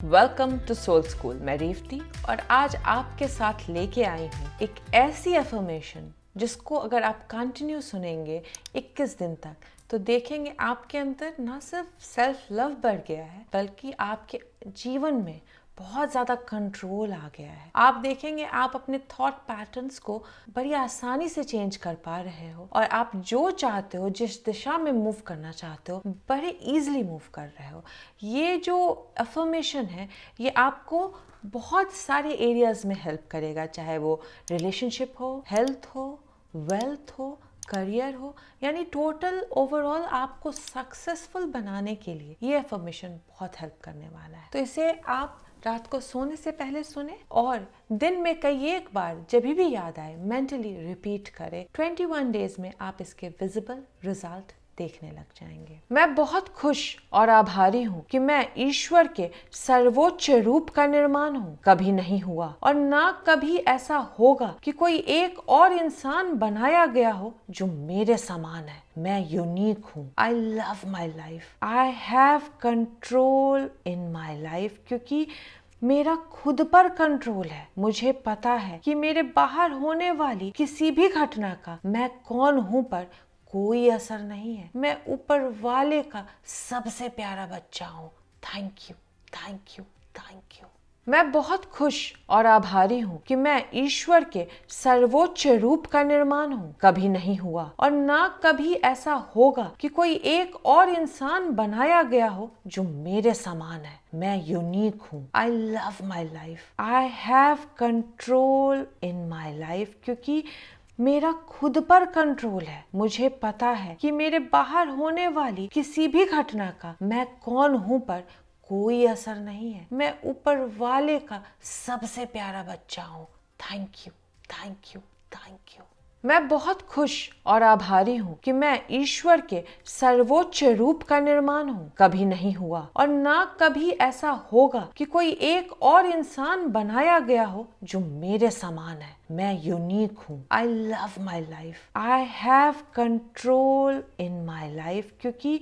Welcome to soul school. मैं रेवती और आज आपके साथ लेके आई हूँ एक ऐसी अफर्मेशन जिसको अगर आप कंटिन्यू सुनेंगे 21 दिन तक तो देखेंगे आपके अंदर ना सिर्फ सेल्फ लव बढ़ गया है बल्कि आपके जीवन में बहुत ज़्यादा कंट्रोल आ गया है। आप देखेंगे आप अपने थॉट पैटर्न्स को बड़ी आसानी से चेंज कर पा रहे हो और आप जो चाहते हो, जिस दिशा में मूव करना चाहते हो, बड़े इजीली मूव कर रहे हो। ये जो अफर्मेशन है ये आपको बहुत सारे एरियाज में हेल्प करेगा, चाहे वो रिलेशनशिप हो, हेल्थ हो, वेल्थ हो, करियर हो, यानी टोटल ओवरऑल आपको सक्सेसफुल बनाने के लिए ये अफर्मेशन बहुत हेल्प करने वाला है। तो इसे आप रात को सोने से पहले सुने और दिन में कई एक बार जब भी याद आए मेंटली रिपीट करें। 21 डेज में आप इसके विजिबल रिजल्ट देखने लग जाएंगे। मैं बहुत खुश और आभारी हूँ कि मैं ईश्वर के सर्वोच्च रूप का निर्माण हूँ। कभी नहीं हुआ और ना कभी ऐसा होगा कि कोई एक और इंसान बनाया गया हो जो मेरे समान है। मैं यूनिक हूँ। I love my life. I have control in my life, क्योंकि मेरा खुद पर कंट्रोल है। मुझे पता है कि मेरे बाहर होने वाली किसी भी घटना का मैं कौन हूँ पर कोई असर नहीं है। मैं ऊपर वाले का सबसे प्यारा बच्चा हूँ। Thank you, thank you, thank you. मैं बहुत खुश और आभारी हूँ कि मैं ईश्वर के सर्वोच्च रूप का निर्माण हूँ। कभी नहीं हुआ और ना कभी ऐसा होगा कि कोई एक और इंसान बनाया गया हो जो मेरे समान है। मैं यूनिक हूँ। I love my life. I have control in my life, क्योंकि मेरा खुद पर कंट्रोल है। मुझे पता है कि मेरे बाहर होने वाली किसी भी घटना का मैं कौन हूँ पर कोई असर नहीं है। मैं ऊपर वाले का सबसे प्यारा बच्चा हूँ। Thank you, thank you, thank you. मैं बहुत खुश और आभारी हूँ कि मैं ईश्वर के सर्वोच्च रूप का निर्माण हूँ। कभी नहीं हुआ और ना कभी ऐसा होगा कि कोई एक और इंसान बनाया गया हो जो मेरे समान है। मैं यूनिक हूँ। I love my life. I have control in my life, क्योंकि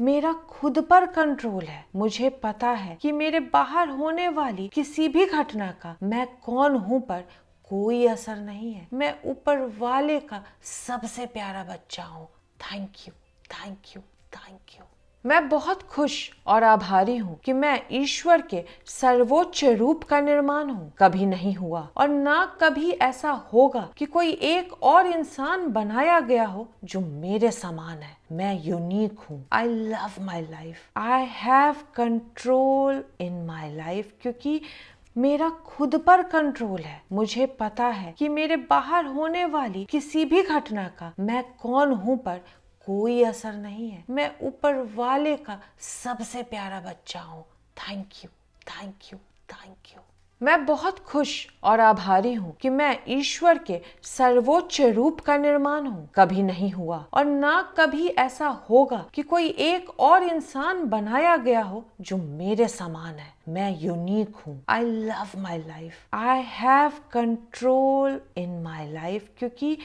मेरा खुद पर कंट्रोल है। मुझे पता है कि मेरे बाहर होने वाली किसी भी घटना का मैं कौन हूँ पर कोई असर नहीं है। मैं ऊपर वाले का सबसे प्यारा बच्चा हूँ। Thank you, thank you, thank you. मैं बहुत खुश और आभारी हूँ कि मैं ईश्वर के सर्वोच्च रूप का निर्माण हूँ। कभी नहीं हुआ और ना कभी ऐसा होगा कि कोई एक और इंसान बनाया गया हो जो मेरे समान है। मैं यूनिक हूँ। I love my life. I have control in my life, क्योंकि मेरा खुद पर कंट्रोल है। मुझे पता है कि मेरे बाहर होने वाली किसी भी घटना का मैं कौन हूँ पर कोई असर नहीं है। मैं ऊपर वाले का सबसे प्यारा बच्चा हूँ। Thank you, thank you, thank you. मैं बहुत खुश और आभारी हूँ कि मैं ईश्वर के सर्वोच्च रूप का निर्माण हूँ। कभी नहीं हुआ और ना कभी ऐसा होगा कि कोई एक और इंसान बनाया गया हो जो मेरे समान है। मैं यूनिक हूँ। I love my life. I have control in my life, क्योंकि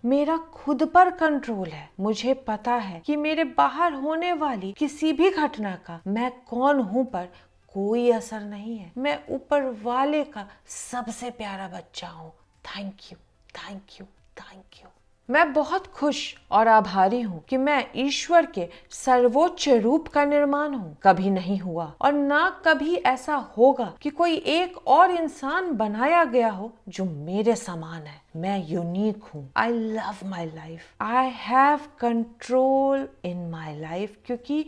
मेरा खुद पर कंट्रोल है। मुझे पता है कि मेरे बाहर होने वाली किसी भी घटना का मैं कौन हूँ पर कोई असर नहीं है। मैं ऊपर वाले का सबसे प्यारा बच्चा हूँ। Thank you, thank you, thank you. मैं बहुत खुश और आभारी हूँ कि मैं ईश्वर के सर्वोच्च रूप का निर्माण हूँ। कभी नहीं हुआ और ना कभी ऐसा होगा कि कोई एक और इंसान बनाया गया हो जो मेरे समान है। मैं यूनिक हूँ। I love my life. I have control in my life, क्योंकि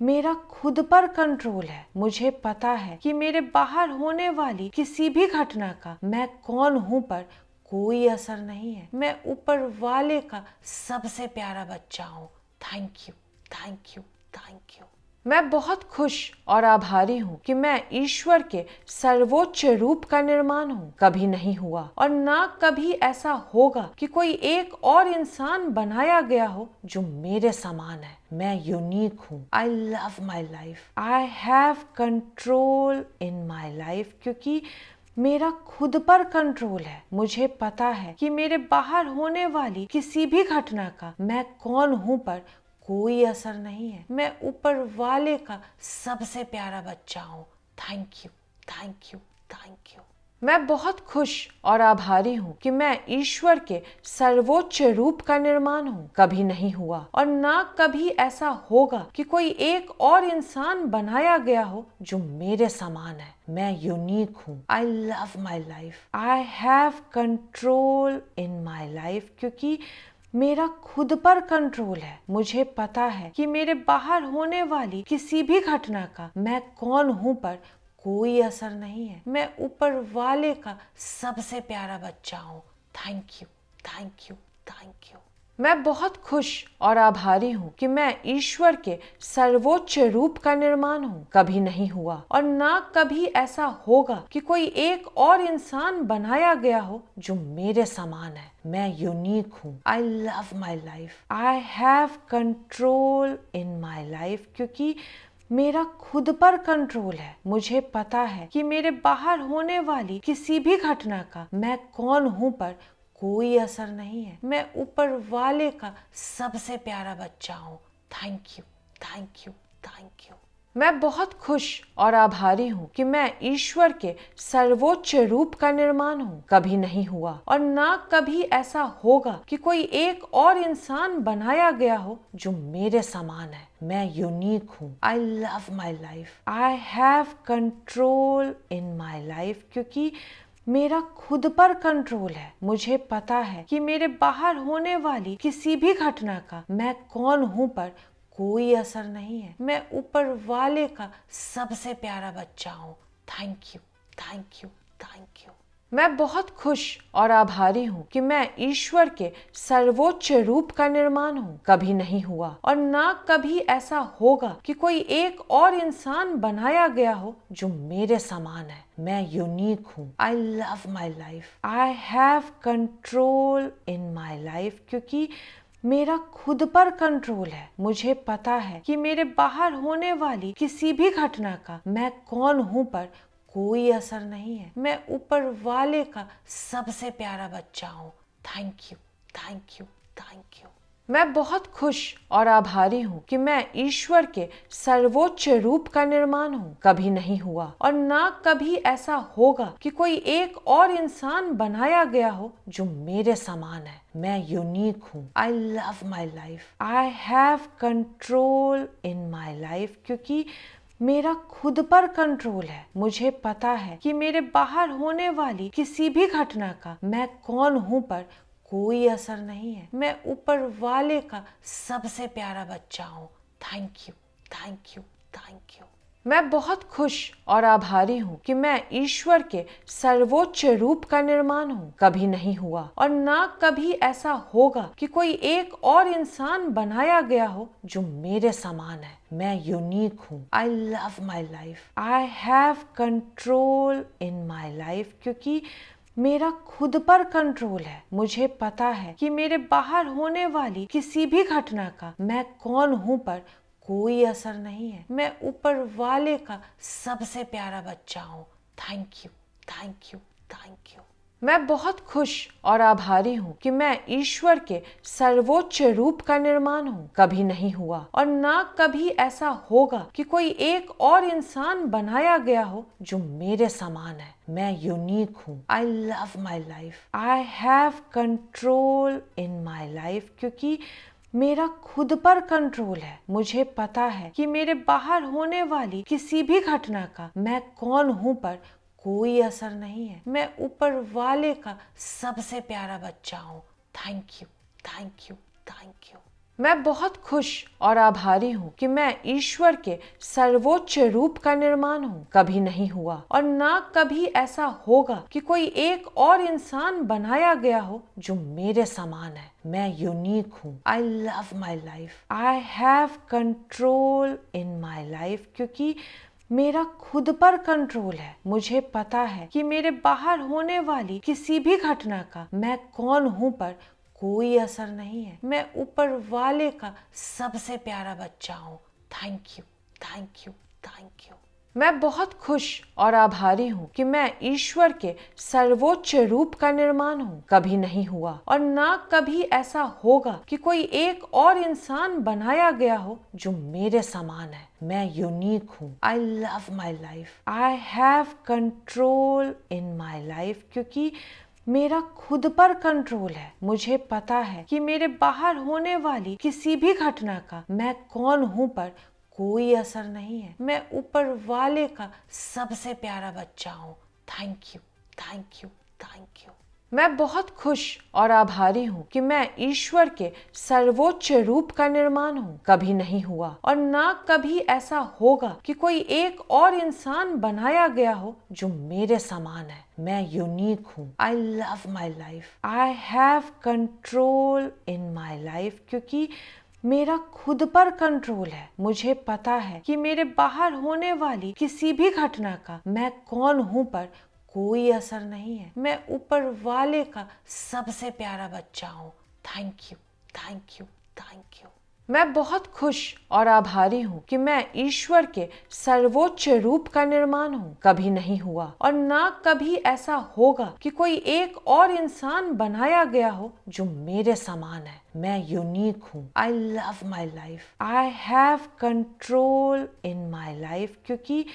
मेरा खुद पर कंट्रोल है। मुझे पता है कि मेरे बाहर होने वाली किसी भी घटना का मैं कौन हूँ पर कोई असर नहीं है। मैं ऊपर वाले का सबसे प्यारा बच्चा हूँ। Thank you, thank you, thank you. मैं बहुत खुश और आभारी हूँ कि मैं ईश्वर के सर्वोच्च रूप का निर्माण हूँ। कभी नहीं हुआ और ना कभी ऐसा होगा कि कोई एक और इंसान बनाया गया हो जो मेरे समान है। मैं यूनिक हूँ। I love my life. I have control in my life, क्योंकि मेरा खुद पर कंट्रोल है। मुझे पता है कि मेरे बाहर होने वाली किसी भी घटना का मैं कौन हूँ पर कोई असर नहीं है। मैं ऊपर वाले का सबसे प्यारा बच्चा हूँ। Thank you, thank you, thank you. मैं बहुत खुश और आभारी हूँ कि मैं ईश्वर के सर्वोच्च रूप का निर्माण हूँ। कभी नहीं हुआ और ना कभी ऐसा होगा कि कोई एक और इंसान बनाया गया हो जो मेरे समान है। मैं यूनिक हूँ। I love my life. I have control in my life, क्योंकि मेरा खुद पर कंट्रोल है। मुझे पता है कि मेरे बाहर होने वाली किसी भी घटना का मैं कौन हूँ पर कोई असर नहीं है। मैं ऊपर वाले का सबसे प्यारा बच्चा हूँ। Thank you, thank you, thank you. मैं बहुत खुश और आभारी हूँ कि मैं ईश्वर के सर्वोच्च रूप का निर्माण हूँ। कभी नहीं हुआ और ना कभी ऐसा होगा कि कोई एक और इंसान बनाया गया हो जो मेरे समान है। मैं यूनिक हूँ। I love my life. I have control in my life, क्योंकि मेरा खुद पर कंट्रोल है। मुझे पता है कि मेरे बाहर होने वाली किसी भी घटना का मैं कौन हूँ पर कोई असर नहीं है। मैं ऊपर वाले का सबसे प्यारा बच्चा हूँ। Thank you, thank you, thank you. मैं बहुत खुश और आभारी हूँ कि मैं ईश्वर के सर्वोच्च रूप का निर्माण हूँ। कभी नहीं हुआ और ना कभी ऐसा होगा कि कोई एक और इंसान बनाया गया हो जो मेरे समान है। मैं यूनिक हूँ। I love my life. I have control in my life, क्योंकि मेरा खुद पर कंट्रोल है। मुझे पता है कि मेरे बाहर होने वाली किसी भी घटना का मैं कौन हूँ पर कोई असर नहीं है। मैं ऊपर वाले का सबसे प्यारा बच्चा हूँ। Thank you, thank you, thank you. मैं बहुत खुश और आभारी हूँ कि मैं ईश्वर के सर्वोच्च रूप का निर्माण हूँ। कभी नहीं हुआ और ना कभी ऐसा होगा कि कोई एक और इंसान बनाया गया हो जो मेरे समान है। मैं यूनिक हूँ। I love my life. I have control in my life, क्योंकि मेरा खुद पर कंट्रोल है। मुझे पता है कि मेरे बाहर होने वाली किसी भी घटना का मैं कौन हूँ पर कोई असर नहीं है। मैं ऊपर वाले का सबसे प्यारा बच्चा हूँ। Thank you, thank you, thank you. मैं बहुत खुश और आभारी हूँ कि मैं ईश्वर के सर्वोच्च रूप का निर्माण हूँ। कभी नहीं हुआ और ना कभी ऐसा होगा कि कोई एक और इंसान बनाया गया हो जो मेरे समान है। मैं यूनिक हूँ। I love my life. I have control in my life, क्योंकि मेरा खुद पर कंट्रोल है। मुझे पता है कि मेरे बाहर होने वाली किसी भी घटना का मैं कौन हूँ पर कोई असर नहीं है। मैं ऊपर वाले का सबसे प्यारा बच्चा हूँ। Thank you, thank you, thank you. मैं बहुत खुश और आभारी हूँ कि मैं ईश्वर के सर्वोच्च रूप का निर्माण हूँ। कभी नहीं हुआ और ना कभी ऐसा होगा कि कोई एक और इंसान बनाया गया हो जो मेरे समान है। मैं यूनिक हूँ। I love my life. I have control in my life, क्योंकि मेरा खुद पर कंट्रोल है। मुझे पता है कि मेरे बाहर होने वाली किसी भी घटना का मैं कौन हूँ पर कोई असर नहीं है। मैं ऊपर वाले का सबसे प्यारा बच्चा हूँ। Thank you, thank you, thank you. मैं बहुत खुश और आभारी हूँ कि मैं ईश्वर के सर्वोच्च रूप का निर्माण हूँ। कभी नहीं हुआ और ना कभी ऐसा होगा कि कोई एक और इंसान बनाया गया हो जो मेरे समान है। मैं यूनिक हूँ। I love my life. I have control in my life, क्योंकि मेरा खुद पर कंट्रोल है। मुझे पता है कि मेरे बाहर होने वाली किसी भी घटना का मैं कौन हूँ पर कोई असर नहीं है। मैं ऊपर वाले का सबसे प्यारा बच्चा हूँ। Thank you, thank you, thank you. मैं बहुत खुश और आभारी हूँ कि मैं ईश्वर के सर्वोच्च रूप का निर्माण हूँ। कभी नहीं हुआ और ना कभी ऐसा होगा कि कोई एक और इंसान बनाया गया हो जो मेरे समान है। मैं यूनिक हूँ। I love my life. I have control in my life, क्योंकि मेरा खुद पर कंट्रोल है। मुझे पता है कि मेरे बाहर होने वाली किसी भी घटना का मैं कौन हूँ पर कोई असर नहीं है। मैं ऊपर वाले का सबसे प्यारा बच्चा हूँ। Thank you, thank you, thank you. मैं बहुत खुश और आभारी हूँ कि मैं ईश्वर के सर्वोच्च रूप का निर्माण हूँ। कभी नहीं हुआ और ना कभी ऐसा होगा कि कोई एक और इंसान बनाया गया हो जो मेरे समान है। मैं यूनिक हूँ। I love my life. I have control in my life, क्योंकि मेरा खुद पर कंट्रोल है। मुझे पता है कि मेरे बाहर होने वाली किसी भी घटना का मैं कौन हूँ पर कोई असर नहीं है। मैं ऊपर वाले का सबसे प्यारा बच्चा हूँ। Thank you, thank you, thank you. मैं बहुत खुश और आभारी हूँ कि मैं ईश्वर के सर्वोच्च रूप का निर्माण हूँ। कभी नहीं हुआ और ना कभी ऐसा होगा कि कोई एक और इंसान बनाया गया हो जो मेरे समान है। मैं यूनिक हूँ। I love my life. I have control in my life, क्योंकि मेरा खुद पर कंट्रोल है। मुझे पता है कि मेरे बाहर होने वाली किसी भी घटना का मैं कौन हूँ पर कोई असर नहीं है। मैं ऊपर वाले का सबसे प्यारा बच्चा हूँ। Thank you, thank you, thank you. मैं बहुत खुश और आभारी हूँ कि मैं ईश्वर के सर्वोच्च रूप का निर्माण हूँ। कभी नहीं हुआ और ना कभी ऐसा होगा कि कोई एक और इंसान बनाया गया हो जो मेरे समान है। मैं यूनिक हूँ। I love my life. I have control in my life, क्योंकि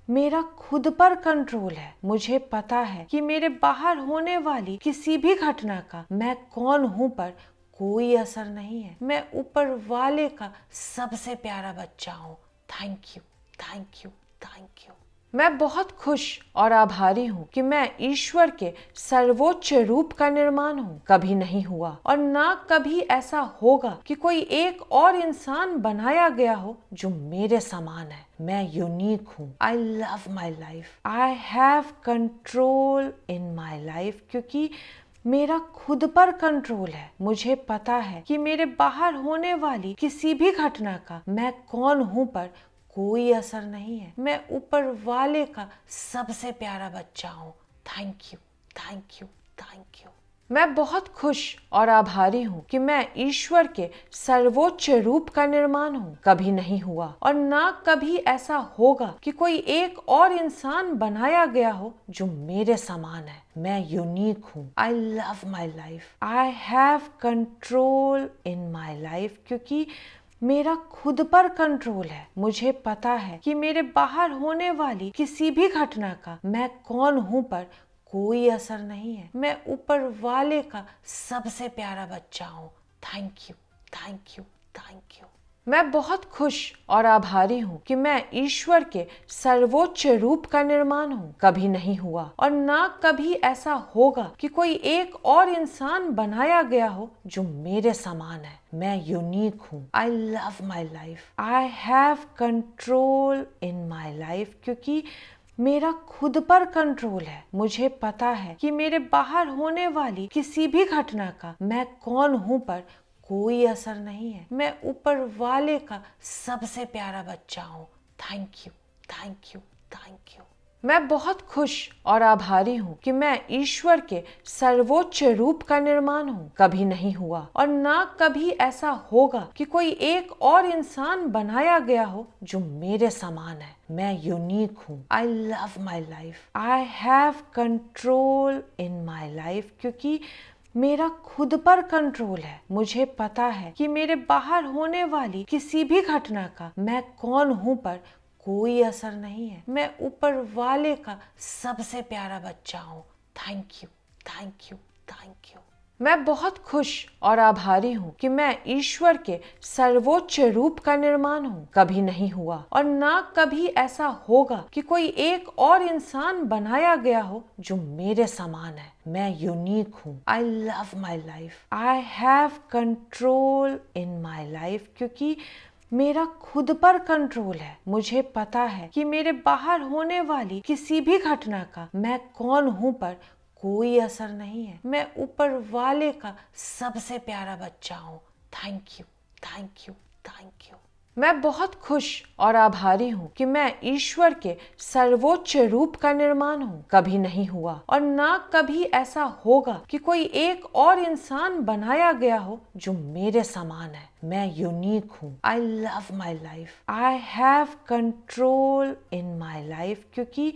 मेरा खुद पर कंट्रोल है। मुझे पता है कि मेरे बाहर होने वाली किसी भी घटना का मैं कौन हूँ पर कोई असर नहीं है। मैं ऊपर वाले का सबसे प्यारा बच्चा हूँ। Thank you, thank you, thank you. मैं बहुत खुश और आभारी हूँ कि मैं ईश्वर के सर्वोच्च रूप का निर्माण हूँ। कभी नहीं हुआ और ना कभी ऐसा होगा कि कोई एक और इंसान बनाया गया हो जो मेरे समान है। मैं यूनिक हूँ। I love my life. I have control in my life, क्योंकि मेरा खुद पर कंट्रोल है। मुझे पता है कि मेरे बाहर होने वाली किसी भी घटना का मैं कौन हूँ पर कोई असर नहीं है। मैं ऊपर वाले का सबसे प्यारा बच्चा हूँ। Thank you, thank you, thank you. मैं बहुत खुश और आभारी हूँ कि मैं ईश्वर के सर्वोच्च रूप का निर्माण हूँ। कभी नहीं हुआ और ना कभी ऐसा होगा कि कोई एक और इंसान बनाया गया हो जो मेरे समान है। मैं यूनिक हूँ। I love my life. I have control in my life, क्योंकि मेरा खुद पर कंट्रोल है। मुझे पता है कि मेरे बाहर होने वाली किसी भी घटना का मैं कौन हूँ पर कोई असर नहीं है। मैं ऊपर वाले का सबसे प्यारा बच्चा हूँ। Thank you, thank you, thank you. मैं बहुत खुश और आभारी हूँ कि मैं ईश्वर के सर्वोच्च रूप का निर्माण हूँ। कभी नहीं हुआ और ना कभी ऐसा होगा कि कोई एक और इंसान बनाया गया हो जो मेरे समान है। मैं यूनिक हूँ। I love my life. I have control in my life, क्योंकि मेरा खुद पर कंट्रोल है। मुझे पता है कि मेरे बाहर होने वाली किसी भी घटना का मैं कौन हूँ पर कोई असर नहीं है। मैं ऊपर वाले का सबसे प्यारा बच्चा हूँ। Thank you, thank you, thank you. मैं बहुत खुश और आभारी हूँ कि मैं ईश्वर के सर्वोच्च रूप का निर्माण हूँ। कभी नहीं हुआ और ना कभी ऐसा होगा कि कोई एक और इंसान बनाया गया हो जो मेरे समान है। मैं यूनिक हूँ। I love my life. I have control in my life, क्योंकि मेरा खुद पर कंट्रोल है। मुझे पता है कि मेरे बाहर होने वाली किसी भी घटना का मैं कौन हूँ पर कोई असर नहीं है। मैं ऊपर वाले का सबसे प्यारा बच्चा हूँ। Thank you, thank you, thank you. मैं बहुत खुश और आभारी हूँ कि मैं ईश्वर के सर्वोच्च रूप का निर्माण हूँ। कभी नहीं हुआ और ना कभी ऐसा होगा कि कोई एक और इंसान बनाया गया हो जो मेरे समान है। मैं यूनिक हूँ। I love my life. I have control in my life, क्योंकि मेरा खुद पर कंट्रोल है। मुझे पता है कि मेरे बाहर होने वाली किसी भी घटना का मैं कौन हूँ पर कोई असर नहीं है। मैं ऊपर वाले का सबसे प्यारा बच्चा हूँ। Thank you, thank you, thank you. मैं बहुत खुश और आभारी हूँ कि मैं ईश्वर के सर्वोच्च रूप का निर्माण हूँ। कभी नहीं हुआ और ना कभी ऐसा होगा कि कोई एक और इंसान बनाया गया हो जो मेरे समान है। मैं यूनिक हूँ। I love my life. I have control in my life, क्योंकि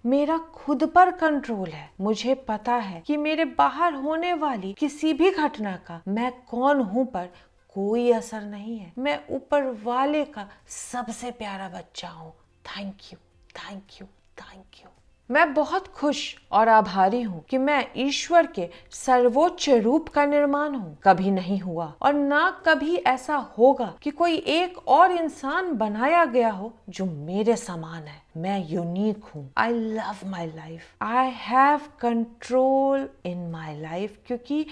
मेरा खुद पर कंट्रोल है। मुझे पता है कि मेरे बाहर होने वाली किसी भी घटना का मैं कौन हूँ पर कोई असर नहीं है। मैं ऊपर वाले का सबसे प्यारा बच्चा हूँ। Thank you, thank you, thank you. मैं बहुत खुश और आभारी हूँ कि मैं ईश्वर के सर्वोच्च रूप का निर्माण हूँ। कभी नहीं हुआ और ना कभी ऐसा होगा कि कोई एक और इंसान बनाया गया हो जो मेरे समान है। मैं यूनिक हूँ। I love my life. I have control in my life, क्योंकि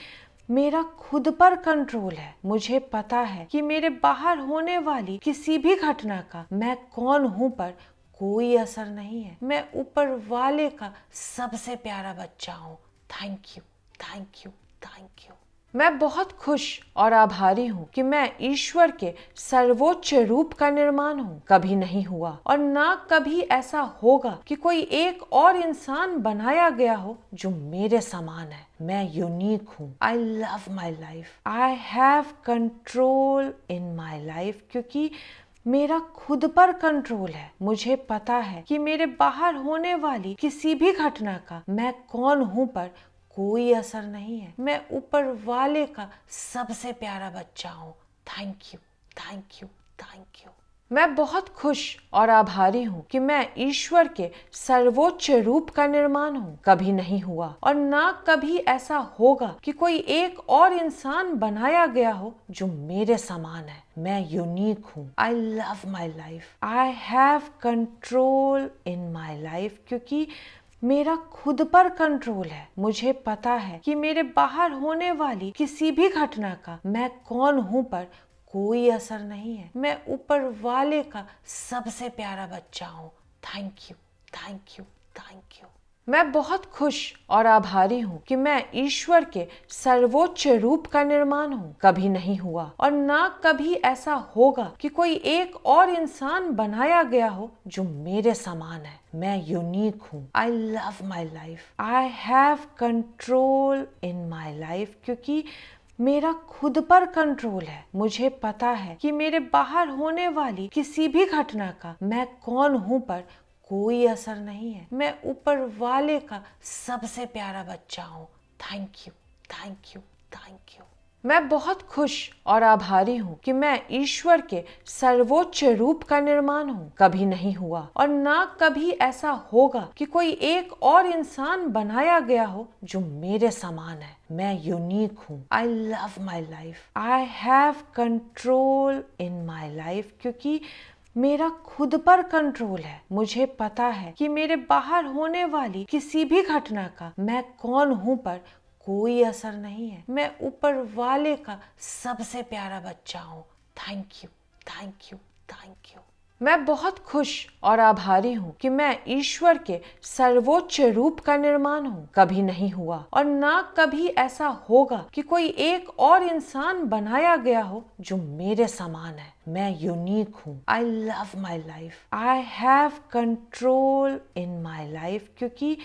मेरा खुद पर कंट्रोल है। मुझे पता है कि मेरे बाहर होने वाली किसी भी घटना का मैं कौन हूँ पर कोई असर नहीं है। मैं ऊपर वाले का सबसे प्यारा बच्चा हूँ। Thank you, thank you, thank you. मैं बहुत खुश और आभारी हूँ कि मैं ईश्वर के सर्वोच्च रूप का निर्माण हूँ। कभी नहीं हुआ और ना कभी ऐसा होगा कि कोई एक और इंसान बनाया गया हो जो मेरे समान है। मैं यूनिक हूँ। I love my life. I have control in my life, क्योंकि मेरा खुद पर कंट्रोल है। मुझे पता है कि मेरे बाहर होने वाली किसी भी घटना का मैं कौन हूँ पर कोई असर नहीं है। मैं ऊपर वाले का सबसे प्यारा बच्चा हूँ। Thank you, thank you, thank you. मैं बहुत खुश और आभारी हूँ कि मैं ईश्वर के सर्वोच्च रूप का निर्माण हूँ। कभी नहीं हुआ और ना कभी ऐसा होगा कि कोई एक और इंसान बनाया गया हो जो मेरे समान है। मैं यूनिक हूँ। I love my life. I have control in my life, क्योंकि मेरा खुद पर कंट्रोल है। मुझे पता है कि मेरे बाहर होने वाली किसी भी घटना का मैं कौन हूँ पर कोई असर नहीं है। मैं ऊपर वाले का सबसे प्यारा बच्चा हूँ। Thank you, thank you, thank you. मैं बहुत खुश और आभारी हूँ कि मैं ईश्वर के सर्वोच्च रूप का निर्माण हूँ। कभी नहीं हुआ और ना कभी ऐसा होगा कि कोई एक और इंसान बनाया गया हो जो मेरे समान है। मैं यूनिक हूँ। I love my life. I have control in my life, क्योंकि मेरा खुद पर कंट्रोल है। मुझे पता है कि मेरे बाहर होने वाली किसी भी घटना का मैं कौन हूँ पर कोई असर नहीं है। मैं ऊपर वाले का सबसे प्यारा बच्चा हूँ। Thank you, thank you, thank you. मैं बहुत खुश और आभारी हूँ कि मैं ईश्वर के सर्वोच्च रूप का निर्माण हूँ। कभी नहीं हुआ और ना कभी ऐसा होगा कि कोई एक और इंसान बनाया गया हो जो मेरे समान है। मैं यूनिक हूँ। I love my life. I have control in my life, क्योंकि मेरा खुद पर कंट्रोल है। मुझे पता है कि मेरे बाहर होने वाली किसी भी घटना का मैं कौन हूँ पर कोई असर नहीं है। मैं ऊपर वाले का सबसे प्यारा बच्चा हूँ। Thank you, thank you, thank you. मैं बहुत खुश और आभारी हूँ कि मैं ईश्वर के सर्वोच्च रूप का निर्माण हूँ। कभी नहीं हुआ और ना कभी ऐसा होगा कि कोई एक और इंसान बनाया गया हो जो मेरे समान है। मैं यूनिक हूँ। I love my life. I have control in my life, क्योंकि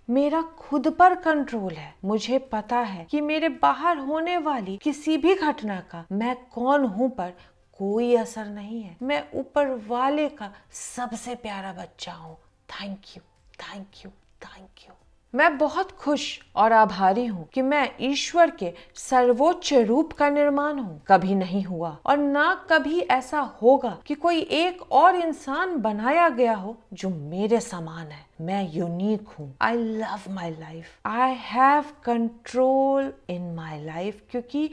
मेरा खुद पर कंट्रोल है। मुझे पता है कि मेरे बाहर होने वाली किसी भी घटना का मैं कौन हूँ पर कोई असर नहीं है। मैं ऊपर वाले का सबसे प्यारा बच्चा हूँ। Thank you, thank you, thank you. मैं बहुत खुश और आभारी हूँ कि मैं ईश्वर के सर्वोच्च रूप का निर्माण हूँ। कभी नहीं हुआ और ना कभी ऐसा होगा कि कोई एक और इंसान बनाया गया हो जो मेरे समान है। मैं यूनिक हूँ। I love my life. I have control in my life, क्योंकि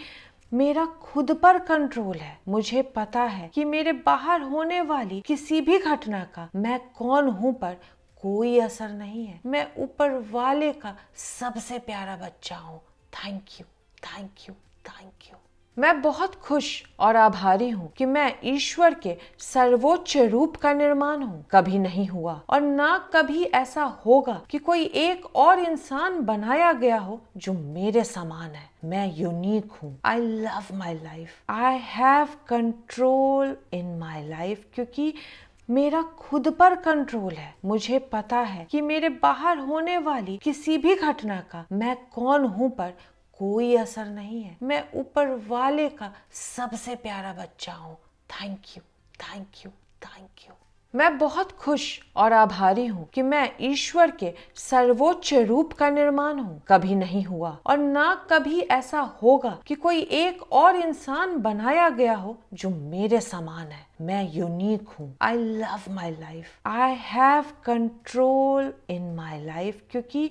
मेरा खुद पर कंट्रोल है। मुझे पता है कि मेरे बाहर होने वाली किसी भी घटना का मैं कौन हूँ पर कोई असर नहीं है। मैं ऊपर वाले का सबसे प्यारा बच्चा हूँ। Thank you, thank you, thank you. मैं बहुत खुश और आभारी हूँ कि मैं ईश्वर के सर्वोच्च रूप का निर्माण हूँ। कभी नहीं हुआ और ना कभी ऐसा होगा कि कोई एक और इंसान बनाया गया हो जो मेरे समान है। मैं यूनिक हूँ। I love my life. I have control in my life, क्योंकि मेरा खुद पर कंट्रोल है। मुझे पता है कि मेरे बाहर होने वाली किसी भी घटना का मैं कौन हूँ पर कोई असर नहीं है। मैं ऊपर वाले का सबसे प्यारा बच्चा हूँ। Thank you, thank you, thank you. मैं बहुत खुश और आभारी हूँ कि मैं ईश्वर के सर्वोच्च रूप का निर्माण हूँ। कभी नहीं हुआ और ना कभी ऐसा होगा कि कोई एक और इंसान बनाया गया हो जो मेरे समान है। मैं यूनिक हूँ। I love my life. I have control in my life, क्योंकि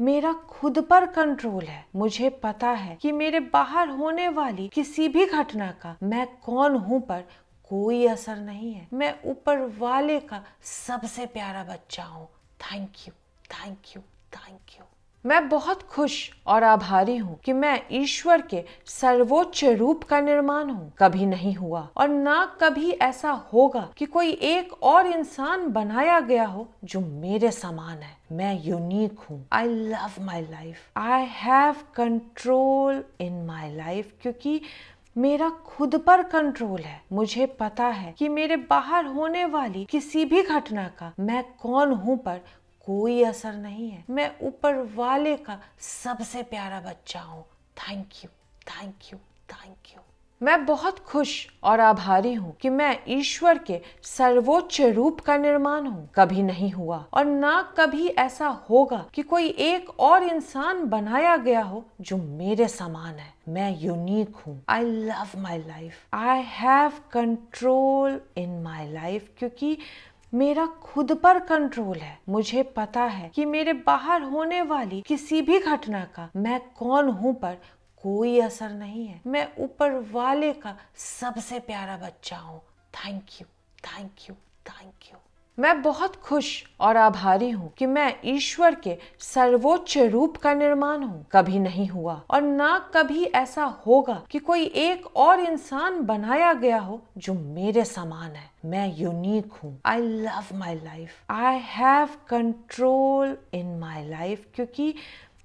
मेरा खुद पर कंट्रोल है। मुझे पता है कि मेरे बाहर होने वाली किसी भी घटना का मैं कौन हूँ पर कोई असर नहीं है। मैं ऊपर वाले का सबसे प्यारा बच्चा हूँ। Thank you, thank you, thank you. मैं बहुत खुश और आभारी हूँ कि मैं ईश्वर के सर्वोच्च रूप का निर्माण हूँ। कभी नहीं हुआ और ना कभी ऐसा होगा कि कोई एक और इंसान बनाया गया हो जो मेरे समान है। मैं यूनिक हूँ। I love my life. I have control in my life, क्योंकि मेरा खुद पर कंट्रोल है। मुझे पता है कि मेरे बाहर होने वाली किसी भी घटना का मैं कौन हूँ पर कोई असर नहीं है। मैं ऊपर वाले का सबसे प्यारा बच्चा हूँ। Thank you, thank you, thank you. मैं बहुत खुश और आभारी हूँ कि मैं ईश्वर के सर्वोच्च रूप का निर्माण हूँ। कभी नहीं हुआ और ना कभी ऐसा होगा कि कोई एक और इंसान बनाया गया हो जो मेरे समान है। मैं यूनिक हूँ। I love my life. I have control in my life, क्योंकि मेरा खुद पर कंट्रोल है। मुझे पता है कि मेरे बाहर होने वाली किसी भी घटना का मैं कौन हूँ पर कोई असर नहीं है। मैं ऊपर वाले का सबसे प्यारा बच्चा हूँ। Thank you, thank you, thank you. मैं बहुत खुश और आभारी हूँ कि मैं ईश्वर के सर्वोच्च रूप का निर्माण हूँ। कभी नहीं हुआ और ना कभी ऐसा होगा कि कोई एक और इंसान बनाया गया हो जो मेरे समान है। मैं यूनिक हूँ। I love my life. I have control in my life, क्योंकि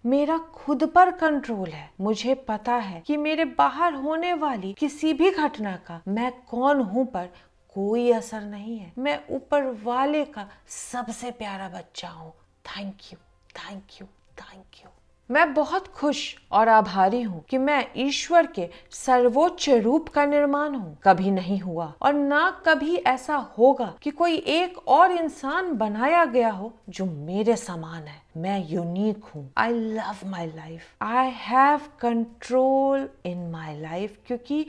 मेरा खुद पर कंट्रोल है। मुझे पता है कि मेरे बाहर होने वाली किसी भी घटना का मैं कौन हूँ पर कोई असर नहीं है। मैं ऊपर वाले का सबसे प्यारा बच्चा हूँ। Thank you, thank you, thank you. मैं बहुत खुश और आभारी हूँ कि मैं ईश्वर के सर्वोच्च रूप का निर्माण हूँ। कभी नहीं हुआ और ना कभी ऐसा होगा कि कोई एक और इंसान बनाया गया हो जो मेरे समान है। मैं यूनिक हूँ। I love my life. I have control in my life, क्योंकि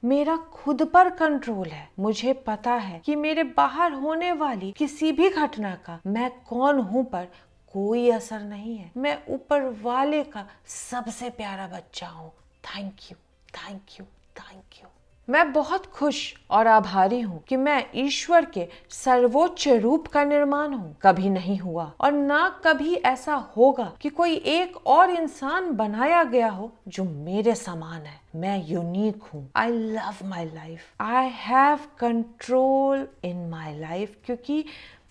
मेरा खुद पर कंट्रोल है। मुझे पता है कि मेरे बाहर होने वाली किसी भी घटना का मैं कौन हूँ पर कोई असर नहीं है। मैं ऊपर वाले का सबसे प्यारा बच्चा हूँ। Thank you, thank you, thank you. मैं बहुत खुश और आभारी हूँ कि मैं ईश्वर के सर्वोच्च रूप का निर्माण हूँ। कभी नहीं हुआ और ना कभी ऐसा होगा कि कोई एक और इंसान बनाया गया हो जो मेरे समान है। मैं यूनिक हूँ। I love my life. I have control in my life, क्योंकि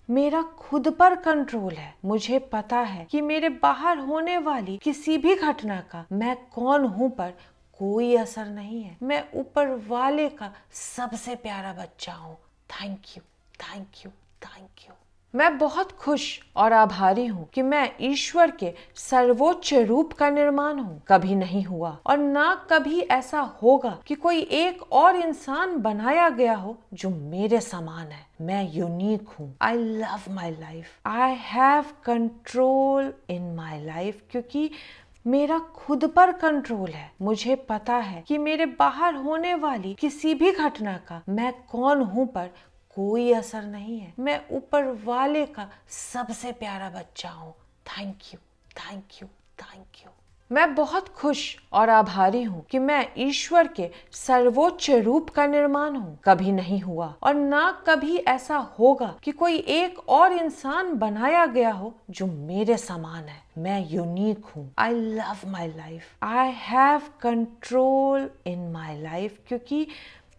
मेरा खुद पर कंट्रोल है। मुझे पता है कि मेरे बाहर होने वाली किसी भी घटना का मैं कौन हूँ पर कोई असर नहीं है। मैं ऊपर वाले का सबसे प्यारा बच्चा हूँ। Thank you, thank you, thank you. मैं बहुत खुश और आभारी हूँ कि मैं ईश्वर के सर्वोच्च रूप का निर्माण हूँ। कभी नहीं हुआ और ना कभी ऐसा होगा कि कोई एक और इंसान बनाया गया हो जो मेरे समान है। मैं यूनिक हूँ। I love my life. I have control in my life, क्योंकि मेरा खुद पर कंट्रोल है। मुझे पता है कि मेरे बाहर होने वाली किसी भी घटना का मैं कौन हूँ पर कोई असर नहीं है। मैं ऊपर वाले का सबसे प्यारा बच्चा हूँ। Thank you, thank you, thank you. मैं बहुत खुश और आभारी हूँ कि मैं ईश्वर के सर्वोच्च रूप का निर्माण हूँ। कभी नहीं हुआ और ना कभी ऐसा होगा कि कोई एक और इंसान बनाया गया हो जो मेरे समान है। मैं यूनिक हूँ। I love my life. I have control in my life, क्योंकि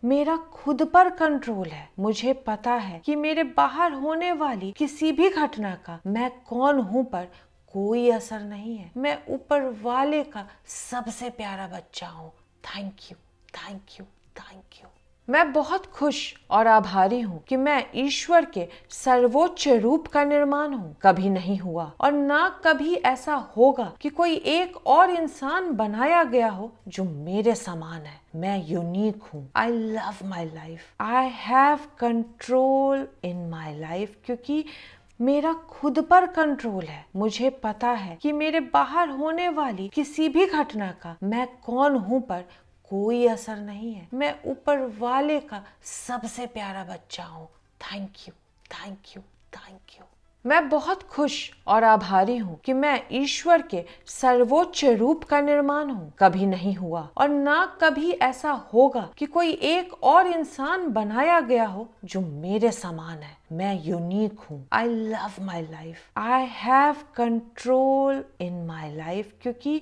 मेरा खुद पर कंट्रोल है। मुझे पता है कि मेरे बाहर होने वाली किसी भी घटना का मैं कौन हूँ पर कोई असर नहीं है। मैं ऊपर वाले का सबसे प्यारा बच्चा हूँ। Thank you, thank you, thank you. मैं बहुत खुश और आभारी हूँ कि मैं ईश्वर के सर्वोच्च रूप का निर्माण हूँ। कभी नहीं हुआ और ना कभी ऐसा होगा कि कोई एक और इंसान बनाया गया हो जो मेरे समान है। मैं यूनिक हूँ। I love my life. I have control in my life, क्योंकि मेरा खुद पर कंट्रोल है। मुझे पता है कि मेरे बाहर होने वाली किसी भी घटना का मैं कौन हूँ पर कोई असर नहीं है। मैं ऊपर वाले का सबसे प्यारा बच्चा हूँ। Thank you, thank you, thank you. मैं बहुत खुश और आभारी हूँ कि मैं ईश्वर के सर्वोच्च रूप का निर्माण हूँ। कभी नहीं हुआ और ना कभी ऐसा होगा कि कोई एक और इंसान बनाया गया हो जो मेरे समान है। मैं यूनिक हूँ। I love my life. I have control in my life, क्योंकि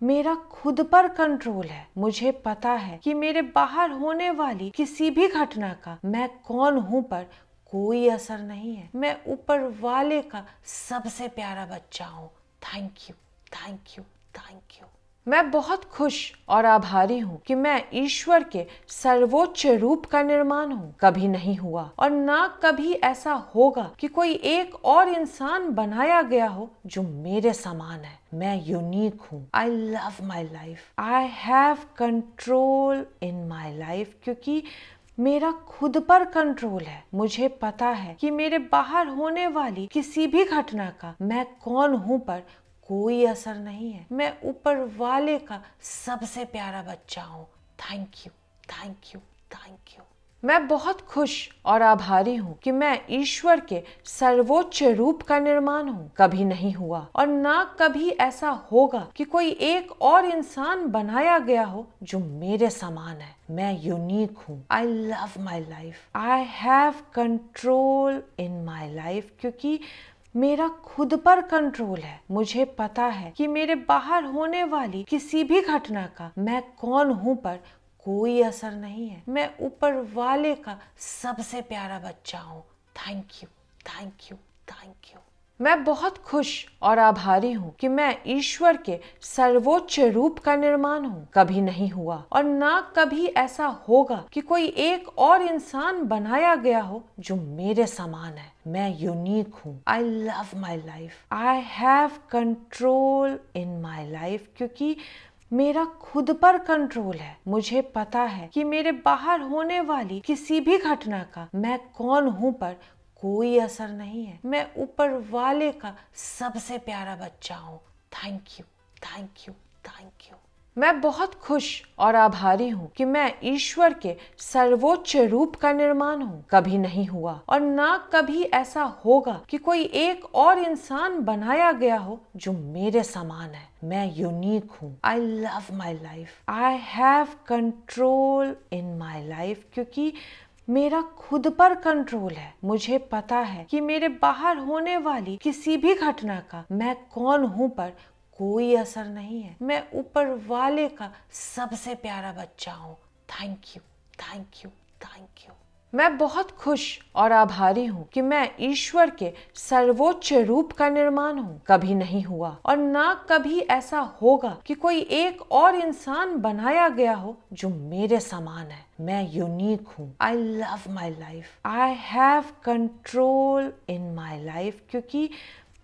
मेरा खुद पर कंट्रोल है। मुझे पता है कि मेरे बाहर होने वाली किसी भी घटना का मैं कौन हूँ पर कोई असर नहीं है। मैं ऊपर वाले का सबसे प्यारा बच्चा हूँ। Thank you, thank you, thank you. मैं बहुत खुश और आभारी हूँ कि मैं ईश्वर के सर्वोच्च रूप का निर्माण हूँ। कभी नहीं हुआ और ना कभी ऐसा होगा कि कोई एक और इंसान बनाया गया हो जो मेरे समान है। मैं यूनिक हूँ। I love my life. I have control in my life, क्योंकि मेरा खुद पर कंट्रोल है। मुझे पता है कि मेरे बाहर होने वाली किसी भी घटना का मैं कौन हूँ पर कोई असर नहीं है। मैं ऊपर वाले का सबसे प्यारा बच्चा हूँ। Thank you, thank you, thank you. मैं बहुत खुश और आभारी हूँ कि मैं ईश्वर के सर्वोच्च रूप का निर्माण हूँ। कभी नहीं हुआ और ना कभी ऐसा होगा कि कोई एक और इंसान बनाया गया हो जो मेरे समान है। मैं यूनिक हूँ। I love my life. I have control in my life, क्योंकि मेरा खुद पर कंट्रोल है। मुझे पता है कि मेरे बाहर होने वाली किसी भी घटना का मैं कौन हूँ पर कोई असर नहीं है। मैं ऊपर वाले का सबसे प्यारा बच्चा हूँ। Thank you, thank you, thank you. मैं बहुत खुश और आभारी हूँ कि मैं ईश्वर के सर्वोच्च रूप का निर्माण हूँ। कभी नहीं हुआ और ना कभी ऐसा होगा कि कोई एक और इंसान बनाया गया हो जो मेरे समान है। मैं यूनिक हूँ। I love my life. I have control in my life, क्योंकि मेरा खुद पर कंट्रोल है। मुझे पता है कि मेरे बाहर होने वाली किसी भी घटना का मैं कौन हूँ पर कोई असर नहीं है। मैं ऊपर वाले का सबसे प्यारा बच्चा हूँ। Thank you, thank you, thank you. मैं बहुत खुश और आभारी हूँ कि मैं ईश्वर के सर्वोच्च रूप का निर्माण हूँ। कभी नहीं हुआ और ना कभी ऐसा होगा कि कोई एक और इंसान बनाया गया हो जो मेरे समान है। मैं यूनिक हूँ। I love my life. I have control in my life, क्योंकि मेरा खुद पर कंट्रोल है। मुझे पता है कि मेरे बाहर होने वाली किसी भी घटना का मैं कौन हूँ पर कोई असर नहीं है। मैं ऊपर वाले का सबसे प्यारा बच्चा हूँ। Thank you, thank you, thank you. मैं बहुत खुश और आभारी हूँ कि मैं ईश्वर के सर्वोच्च रूप का निर्माण हूँ। कभी नहीं हुआ और ना कभी ऐसा होगा कि कोई एक और इंसान बनाया गया हो जो मेरे समान है। मैं यूनिक हूँ। I love my life. I have control in my life, क्योंकि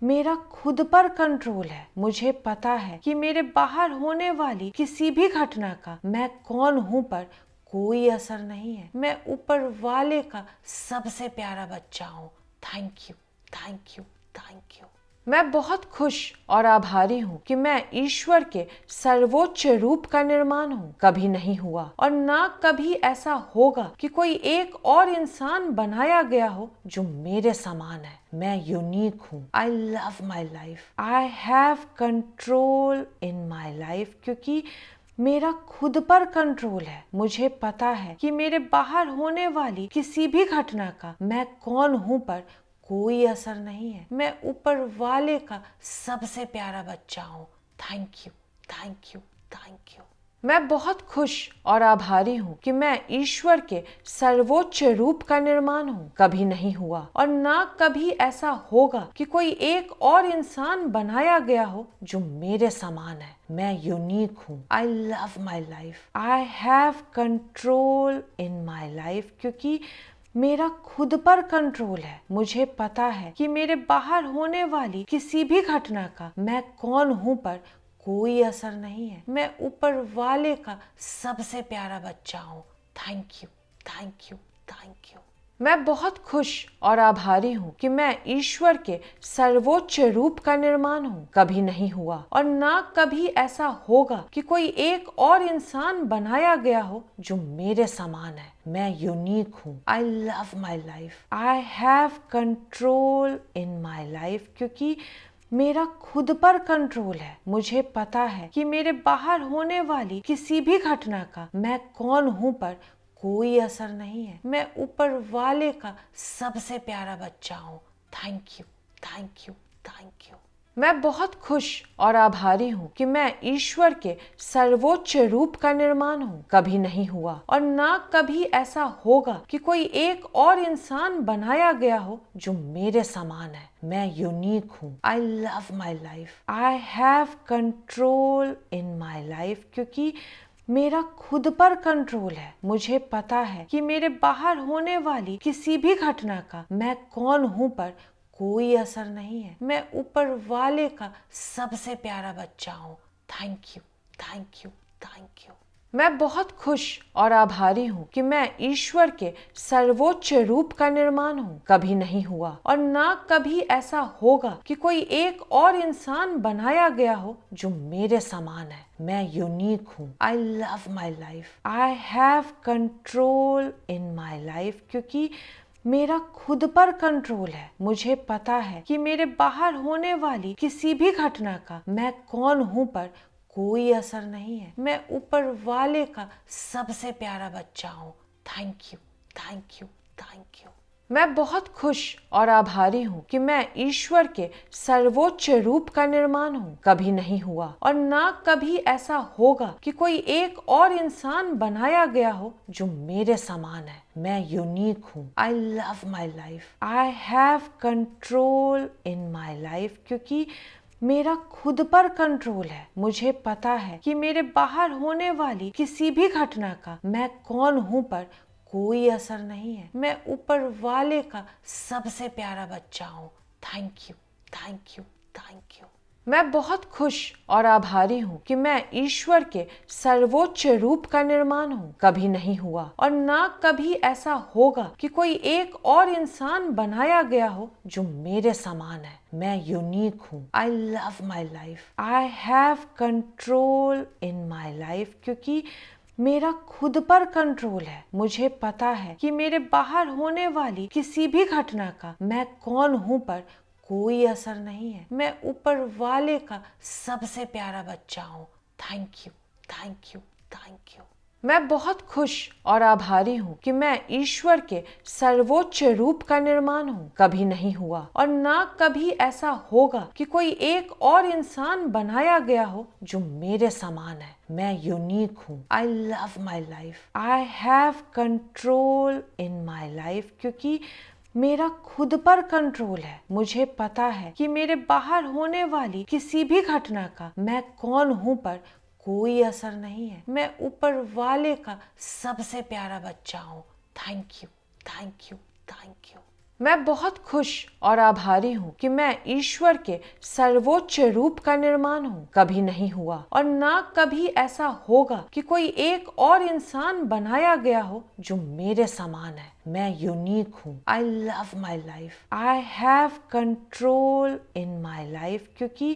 मेरा खुद पर कंट्रोल है। मुझे पता है कि मेरे बाहर होने वाली किसी भी घटना का मैं कौन हूँ पर कोई असर नहीं है। मैं ऊपर वाले का सबसे प्यारा बच्चा हूँ। Thank you, thank you, thank you. मैं बहुत खुश और आभारी हूँ कि मैं ईश्वर के सर्वोच्च रूप का निर्माण हूँ। कभी नहीं हुआ और ना कभी ऐसा होगा कि कोई एक और इंसान बनाया गया हो जो मेरे समान है। मैं यूनिक हूँ। I love my life. I have control in my life, क्योंकि मेरा खुद पर कंट्रोल है। मुझे पता है कि मेरे बाहर होने वाली किसी भी घटना का मैं कौन हूँ पर कोई असर नहीं है। मैं ऊपर वाले का सबसे प्यारा बच्चा हूँ। Thank you, thank you, thank you. मैं बहुत खुश और आभारी हूँ कि मैं ईश्वर के सर्वोच्च रूप का निर्माण हूँ। कभी नहीं हुआ और ना कभी ऐसा होगा कि कोई एक और इंसान बनाया गया हो जो मेरे समान है। मैं यूनिक हूँ। I love my life. I have control in my life, क्योंकि मेरा खुद पर कंट्रोल है। मुझे पता है कि मेरे बाहर होने वाली किसी भी घटना का मैं कौन हूँ पर कोई असर नहीं है। मैं ऊपर वाले का सबसे प्यारा बच्चा हूँ। Thank you, thank you, thank you. मैं बहुत खुश और आभारी हूँ कि मैं ईश्वर के सर्वोच्च रूप का निर्माण हूँ। कभी नहीं हुआ और ना कभी ऐसा होगा कि कोई एक और इंसान बनाया गया हो जो मेरे समान है। मैं यूनिक हूँ। I love my life. I have control in my life, क्योंकि मेरा खुद पर कंट्रोल है। मुझे पता है कि मेरे बाहर होने वाली किसी भी घटना का मैं कौन हूँ पर कोई असर नहीं है। मैं ऊपर वाले का सबसे प्यारा बच्चा हूँ। Thank you, thank you, thank you. मैं बहुत खुश और आभारी हूँ कि मैं ईश्वर के सर्वोच्च रूप का निर्माण हूँ। कभी नहीं हुआ और ना कभी ऐसा होगा कि कोई एक और इंसान बनाया गया हो जो मेरे समान है। मैं यूनिक हूँ। I love my life. I have control in my life, क्योंकि मेरा खुद पर कंट्रोल है। मुझे पता है कि मेरे बाहर होने वाली किसी भी घटना का मैं कौन हूँ पर कोई असर नहीं है। मैं ऊपर वाले का सबसे प्यारा बच्चा हूँ। Thank you, thank you, thank you. मैं बहुत खुश और आभारी हूँ कि मैं ईश्वर के सर्वोच्च रूप का निर्माण हूँ। कभी नहीं हुआ और ना कभी ऐसा होगा कि कोई एक और इंसान बनाया गया हो जो मेरे समान है। मैं यूनिक हूँ। I love my life. I have control in my life, क्योंकि मेरा खुद पर कंट्रोल है। मुझे पता है कि मेरे बाहर होने वाली किसी भी घटना का मैं कौन हूँ पर कोई असर नहीं है। मैं ऊपर वाले का सबसे प्यारा बच्चा हूँ। Thank you, thank you, thank you. मैं बहुत खुश और आभारी हूँ कि मैं ईश्वर के सर्वोच्च रूप का निर्माण हूँ। कभी नहीं हुआ और ना कभी ऐसा होगा कि कोई एक और इंसान बनाया गया हो जो मेरे समान है। मैं यूनिक हूँ। I love my life. I have control in my life, क्योंकि मेरा खुद पर कंट्रोल है। मुझे पता है कि मेरे बाहर होने वाली किसी भी घटना का मैं कौन हूँ पर कोई असर नहीं है। मैं ऊपर वाले का सबसे प्यारा बच्चा हूँ। Thank you, thank you, thank you. मैं बहुत खुश और आभारी हूँ कि मैं ईश्वर के सर्वोच्च रूप का निर्माण हूँ। कभी नहीं हुआ और ना कभी ऐसा होगा कि कोई एक और इंसान बनाया गया हो जो मेरे समान है। मैं यूनिक हूँ। I love my life. I have control in my life, क्योंकि मेरा खुद पर कंट्रोल है। मुझे पता है कि मेरे बाहर होने वाली किसी भी घटना का मैं कौन हूँ पर कोई असर नहीं है। मैं ऊपर वाले का सबसे प्यारा बच्चा हूँ। Thank you, thank you, thank you. मैं बहुत खुश और आभारी हूँ कि मैं ईश्वर के सर्वोच्च रूप का निर्माण हूँ। कभी नहीं हुआ और ना कभी ऐसा होगा कि कोई एक और इंसान बनाया गया हो जो मेरे समान है। मैं यूनिक हूँ। I love my life. I have control in my life, क्योंकि मेरा खुद पर कंट्रोल है। मुझे पता है कि मेरे बाहर होने वाली किसी भी घटना का मैं कौन हूँ पर कोई असर नहीं है। मैं ऊपर वाले का सबसे प्यारा बच्चा हूँ। Thank you, thank you, thank you. मैं बहुत खुश और आभारी हूँ कि मैं ईश्वर के सर्वोच्च रूप का निर्माण हूँ। कभी नहीं हुआ और ना कभी ऐसा होगा कि कोई एक और इंसान बनाया गया हो जो मेरे समान है। मैं यूनिक हूँ। I love my life. I have control in my life, क्योंकि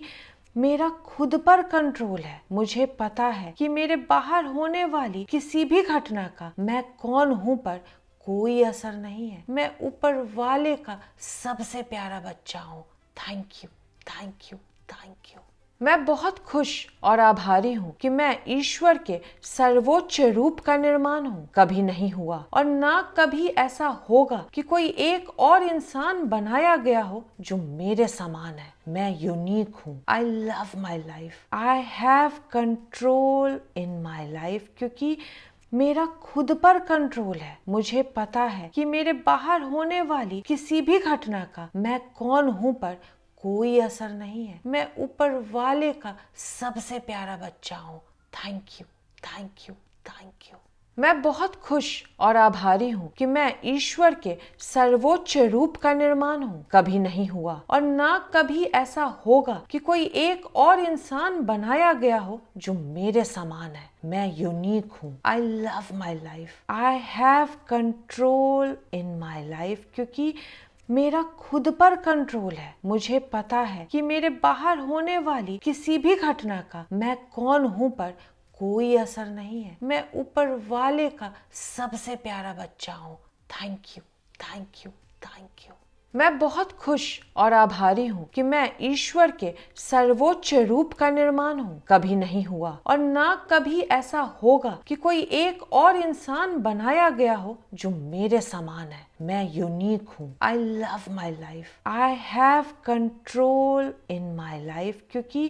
मेरा खुद पर कंट्रोल है। मुझे पता है कि मेरे बाहर होने वाली किसी भी घटना का मैं कौन हूँ पर कोई असर नहीं है। मैं ऊपर वाले का सबसे प्यारा बच्चा हूँ। Thank you, thank you, thank you. मैं बहुत खुश और आभारी हूँ कि मैं ईश्वर के सर्वोच्च रूप का निर्माण हूँ। कभी नहीं हुआ और ना कभी ऐसा होगा कि कोई एक और इंसान बनाया गया हो जो मेरे समान है। मैं यूनिक हूँ। I love my life. I have control in my life, क्योंकि मेरा खुद पर कंट्रोल है। मुझे पता है कि मेरे बाहर होने वाली किसी भी घटना का मैं कौन हूँ पर कोई असर नहीं है। मैं ऊपर वाले का सबसे प्यारा बच्चा हूँ। Thank you, thank you, thank you. मैं बहुत खुश और आभारी हूँ कि मैं ईश्वर के सर्वोच्च रूप का निर्माण हूँ। कभी नहीं हुआ और ना कभी ऐसा होगा कि कोई एक और इंसान बनाया गया हो जो मेरे समान है। मैं यूनिक हूँ। I love my life. I have control in my life, क्योंकि मेरा खुद पर कंट्रोल है। मुझे पता है कि मेरे बाहर होने वाली किसी भी घटना का मैं कौन हूँ पर कोई असर नहीं है। मैं ऊपर वाले का सबसे प्यारा बच्चा हूँ। Thank you, thank you, thank you. मैं बहुत खुश और आभारी हूँ कि मैं ईश्वर के सर्वोच्च रूप का निर्माण हूँ। कभी नहीं हुआ और ना कभी ऐसा होगा कि कोई एक और इंसान बनाया गया हो जो मेरे समान है। मैं यूनिक हूँ। I love my life. I have control in my life, क्योंकि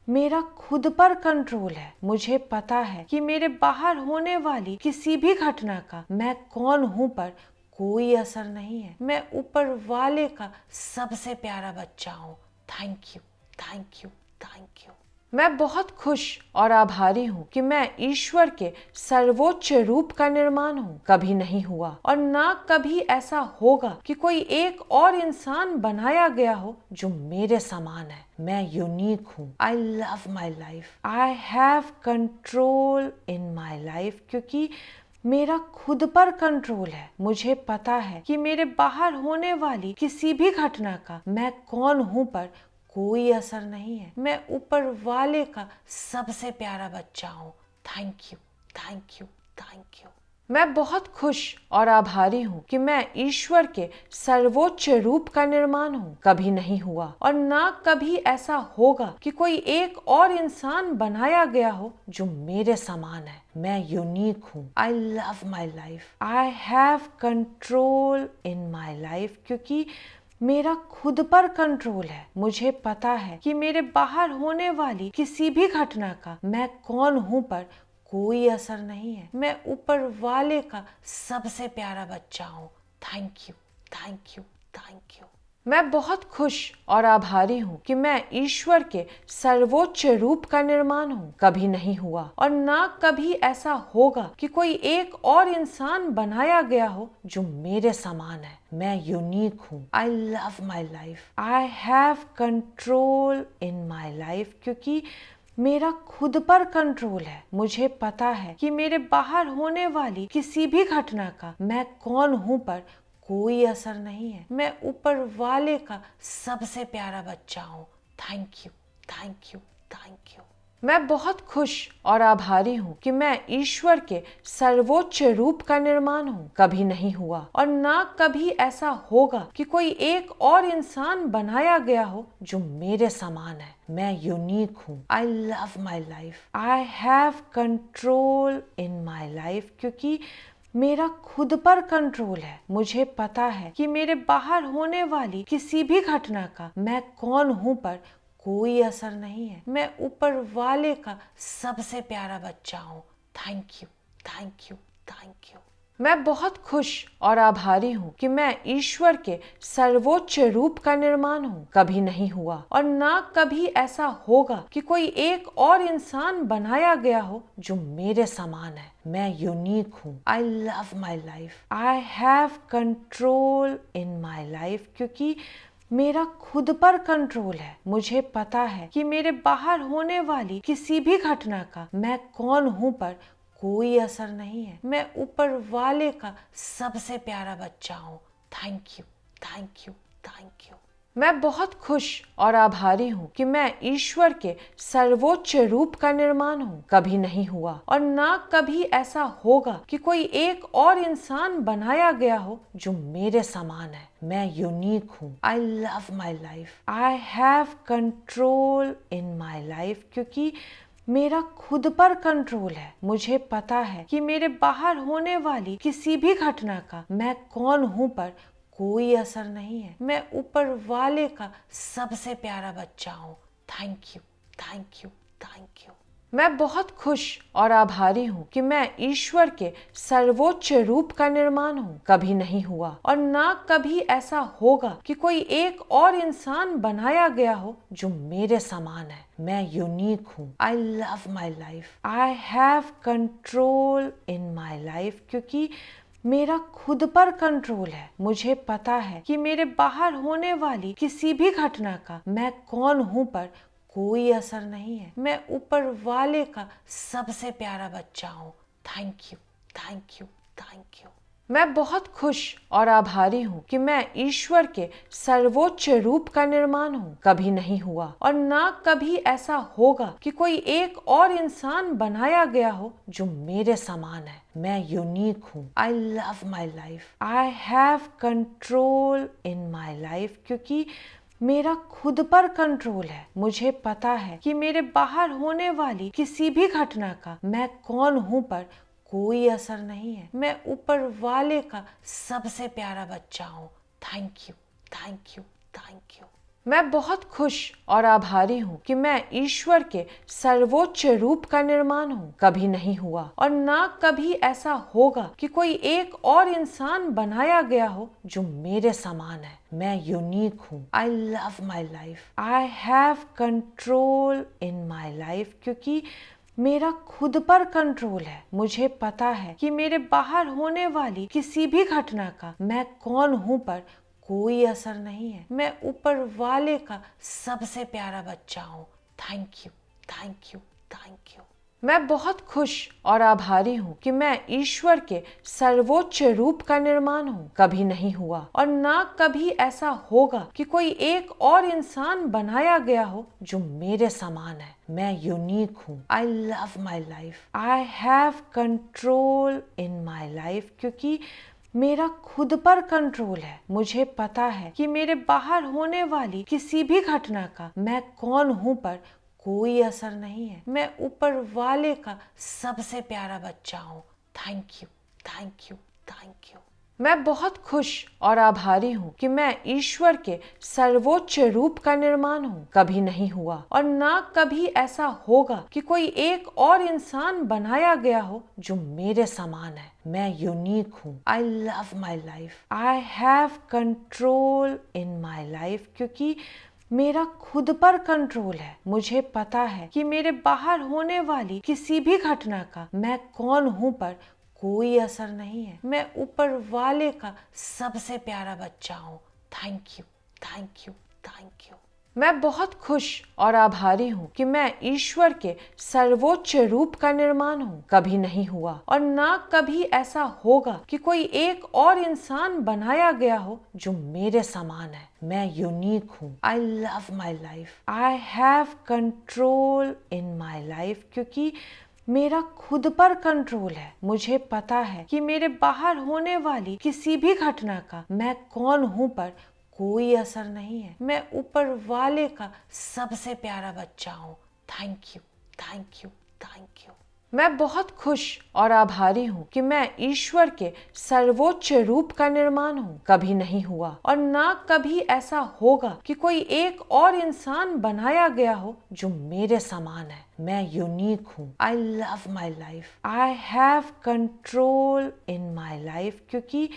मेरा खुद पर कंट्रोल है। मुझे पता है कि मेरे बाहर होने वाली किसी भी घटना का मैं कौन हूँ पर कोई असर नहीं है। मैं ऊपर वाले का सबसे प्यारा बच्चा हूँ। Thank you, thank you, thank you. मैं बहुत खुश और आभारी हूँ कि मैं ईश्वर के सर्वोच्च रूप का निर्माण हूँ। कभी नहीं हुआ और ना कभी ऐसा होगा कि कोई एक और इंसान बनाया गया हो जो मेरे समान है। मैं यूनिक हूँ। I love my life. I have control in my life, क्योंकि मेरा खुद पर कंट्रोल है। मुझे पता है कि मेरे बाहर होने वाली किसी भी घटना का मैं कौन हूँ पर कोई असर नहीं है। मैं ऊपर वाले का सबसे प्यारा बच्चा हूँ। Thank you, thank you, thank you. मैं बहुत खुश और आभारी हूँ कि मैं ईश्वर के सर्वोच्च रूप का निर्माण हूँ। कभी नहीं हुआ और ना कभी ऐसा होगा कि कोई एक और इंसान बनाया गया हो जो मेरे समान है। मैं यूनिक हूँ। I love my life. I have control in my life, क्योंकि मेरा खुद पर कंट्रोल है। मुझे पता है कि मेरे बाहर होने वाली किसी भी घटना का मैं कौन हूँ पर कोई असर नहीं है। मैं ऊपर वाले का सबसे प्यारा बच्चा हूँ। Thank you, thank you, thank you. मैं बहुत खुश और आभारी हूँ कि मैं ईश्वर के सर्वोच्च रूप का निर्माण हूँ। कभी नहीं हुआ और ना कभी ऐसा होगा कि कोई एक और इंसान बनाया गया हो जो मेरे समान है। मैं यूनिक हूँ। I love my life. I have control in my life, क्योंकि मेरा खुद पर कंट्रोल है। मुझे पता है कि मेरे बाहर होने वाली किसी भी घटना का मैं कौन हूँ पर कोई असर नहीं है। मैं ऊपर वाले का सबसे प्यारा बच्चा हूँ। Thank you, thank you, thank you. मैं बहुत खुश और आभारी हूँ कि मैं ईश्वर के सर्वोच्च रूप का निर्माण हूँ। कभी नहीं हुआ और ना कभी ऐसा होगा कि कोई एक और इंसान बनाया गया हो जो मेरे समान है। मैं यूनिक हूँ। I love my life. I have control in my life, क्योंकि मेरा खुद पर कंट्रोल है। मुझे पता है कि मेरे बाहर होने वाली किसी भी घटना का मैं कौन हूँ पर कोई असर नहीं है। मैं ऊपर वाले का सबसे प्यारा बच्चा हूँ। Thank you, thank you, thank you. मैं बहुत खुश और आभारी हूँ कि मैं ईश्वर के सर्वोच्च रूप का निर्माण हूँ। कभी नहीं हुआ और ना कभी ऐसा होगा कि कोई एक और इंसान बनाया गया हो जो मेरे समान है। मैं यूनिक हूँ। I love my life. I have control in my life, क्योंकि मेरा खुद पर कंट्रोल है। मुझे पता है कि मेरे बाहर होने वाली किसी भी घटना का मैं कौन हूँ पर कोई असर नहीं है। मैं ऊपर वाले का सबसे प्यारा बच्चा हूँ। Thank you, thank you, thank you. मैं बहुत खुश और आभारी हूँ कि मैं ईश्वर के सर्वोच्च रूप का निर्माण हूँ। कभी नहीं हुआ और ना कभी ऐसा होगा कि कोई एक और इंसान बनाया गया हो जो मेरे समान है। मैं यूनिक हूँ। I love my life. I have control in my life, क्योंकि मेरा खुद पर कंट्रोल है। मुझे पता है कि मेरे बाहर होने वाली किसी भी घटना का मैं कौन हूँ पर कोई असर नहीं है। मैं ऊपर वाले का सबसे प्यारा बच्चा हूँ। Thank you, thank you, thank you. मैं बहुत खुश और आभारी हूँ कि मैं ईश्वर के सर्वोच्च रूप का निर्माण हूँ। कभी नहीं हुआ और ना कभी ऐसा होगा कि कोई एक और इंसान बनाया गया हो जो मेरे समान है। मैं यूनिक हूँ। I love my life. I have control in my life, क्योंकि मेरा खुद पर कंट्रोल है। मुझे पता है कि मेरे बाहर होने वाली किसी भी घटना का मैं कौन हूँ पर कोई असर नहीं है। मैं ऊपर वाले का सबसे प्यारा बच्चा हूँ। Thank you, thank you, thank you. मैं बहुत खुश और आभारी हूँ कि मैं ईश्वर के सर्वोच्च रूप का निर्माण हूँ। कभी नहीं हुआ और ना कभी ऐसा होगा कि कोई एक और इंसान बनाया गया हो जो मेरे समान है। मैं यूनिक हूँ। I love my life. I have control in my life, क्योंकि मेरा खुद पर कंट्रोल है। मुझे पता है कि मेरे बाहर होने वाली किसी भी घटना का मैं कौन हूँ पर कोई असर नहीं है। मैं ऊपर वाले का सबसे प्यारा बच्चा हूँ। Thank you, thank you, thank you. मैं बहुत खुश और आभारी हूँ कि मैं ईश्वर के सर्वोच्च रूप का निर्माण हूँ। कभी नहीं हुआ और ना कभी ऐसा होगा कि कोई एक और इंसान बनाया गया हो जो मेरे समान है। मैं यूनिक हूँ। I love my life. I have control in my life, क्योंकि मेरा खुद पर कंट्रोल है। मुझे पता है कि मेरे बाहर होने वाली किसी भी घटना का मैं कौन हूँ पर कोई असर नहीं है। मैं ऊपर वाले का सबसे प्यारा बच्चा हूँ। Thank you, thank you, thank you. मैं बहुत खुश और आभारी हूँ कि मैं ईश्वर के सर्वोच्च रूप का निर्माण हूँ। कभी नहीं हुआ और ना कभी ऐसा होगा कि कोई एक और इंसान बनाया गया हो जो मेरे समान है। मैं यूनिक हूँ। I love my life. I have control in my life, क्योंकि मेरा खुद पर कंट्रोल है। मुझे पता है कि मेरे बाहर होने वाली किसी भी घटना का मैं कौन हूँ पर कोई असर नहीं है। मैं ऊपर वाले का सबसे प्यारा बच्चा हूँ। Thank you, thank you, thank you. मैं बहुत खुश और आभारी हूँ कि मैं ईश्वर के सर्वोच्च रूप का निर्माण हूँ। कभी नहीं हुआ और ना कभी ऐसा होगा कि कोई एक और इंसान बनाया गया हो जो मेरे समान है। मैं यूनिक हूँ। I love my life. I have control in my life, क्योंकि मेरा खुद पर कंट्रोल है। मुझे पता है कि मेरे बाहर होने वाली किसी भी घटना का मैं कौन हूँ पर कोई असर नहीं है। मैं ऊपर वाले का सबसे प्यारा बच्चा हूँ। Thank you, thank you, thank you. मैं बहुत खुश और आभारी हूँ कि मैं ईश्वर के सर्वोच्च रूप का निर्माण हूँ। कभी नहीं हुआ और ना कभी ऐसा होगा कि कोई एक और इंसान बनाया गया हो जो मेरे समान है। मैं यूनिक हूँ। I love my life. I have control in my life, क्योंकि मेरा खुद पर कंट्रोल है। मुझे पता है कि मेरे बाहर होने वाली किसी भी घटना का मैं कौन हूँ पर कोई असर नहीं है। मैं ऊपर वाले का सबसे प्यारा बच्चा हूँ। Thank you, thank you, thank you. मैं बहुत खुश और आभारी हूँ कि मैं ईश्वर के सर्वोच्च रूप का निर्माण हूँ। कभी नहीं हुआ और ना कभी ऐसा होगा कि कोई एक और इंसान बनाया गया हो जो मेरे समान है। मैं यूनिक हूँ। I love my life. I have control in my life, क्योंकि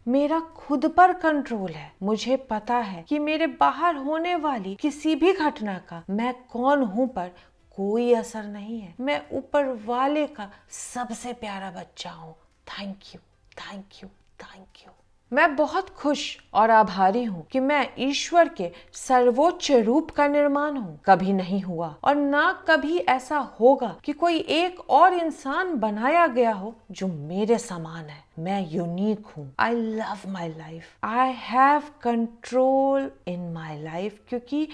मेरा खुद पर कंट्रोल है। मुझे पता है कि मेरे बाहर होने वाली किसी भी घटना का मैं कौन हूँ पर कोई असर नहीं है। मैं ऊपर वाले का सबसे प्यारा बच्चा हूँ। Thank you, thank you, thank you. मैं बहुत खुश और आभारी हूँ कि मैं ईश्वर के सर्वोच्च रूप का निर्माण हूँ। कभी नहीं हुआ और ना कभी ऐसा होगा कि कोई एक और इंसान बनाया गया हो जो मेरे समान है। मैं यूनिक हूँ। I love my life. I have control in my life, क्योंकि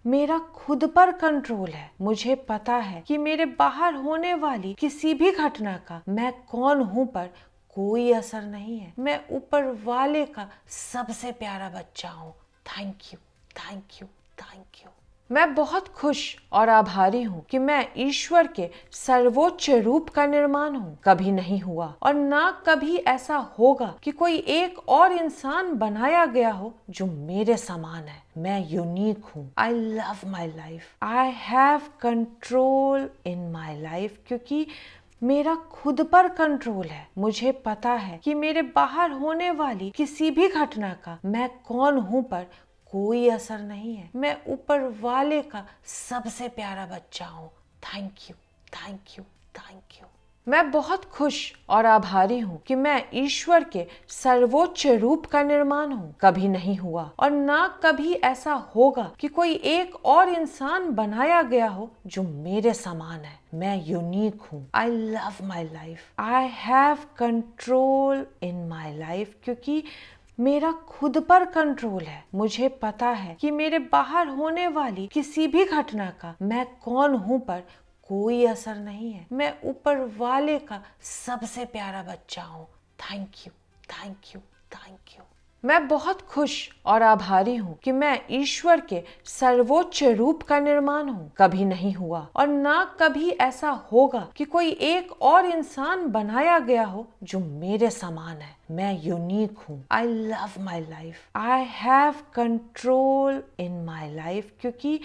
मेरा खुद पर कंट्रोल है। मुझे पता है कि मेरे बाहर होने वाली किसी भी घटना का मैं कौन हूँ पर कोई असर नहीं है। मैं ऊपर वाले का सबसे प्यारा बच्चा हूँ। Thank you, thank you, thank you. मैं बहुत खुश और आभारी हूँ कि मैं ईश्वर के सर्वोच्च रूप का निर्माण हूँ। कभी नहीं हुआ और ना कभी ऐसा होगा कि कोई एक और इंसान बनाया गया हो जो मेरे समान है। मैं यूनिक हूँ। I love my life. I have control in my life, क्योंकि मेरा खुद पर कंट्रोल है। मुझे पता है कि मेरे बाहर होने वाली किसी भी घटना का मैं कौन हूँ पर कोई असर नहीं है। मैं ऊपर वाले का सबसे प्यारा बच्चा हूँ। Thank you, thank you, thank you. मैं बहुत खुश और आभारी हूँ कि मैं ईश्वर के सर्वोच्च रूप का निर्माण हूँ। कभी नहीं हुआ और ना कभी ऐसा होगा कि कोई एक और इंसान बनाया गया हो जो मेरे समान है। मैं यूनिक हूँ। I love my life. I have control in my life, क्योंकि मेरा खुद पर कंट्रोल है। मुझे पता है कि मेरे बाहर होने वाली किसी भी घटना का मैं कौन हूँ पर कोई असर नहीं है। मैं ऊपर वाले का सबसे प्यारा बच्चा हूँ। Thank you, thank you, thank you. मैं बहुत खुश और आभारी हूँ कि मैं ईश्वर के सर्वोच्च रूप का निर्माण हूँ। कभी नहीं हुआ और ना कभी ऐसा होगा कि कोई एक और इंसान बनाया गया हो जो मेरे समान है। मैं यूनिक हूँ। I love my life. I have control in my life, क्योंकि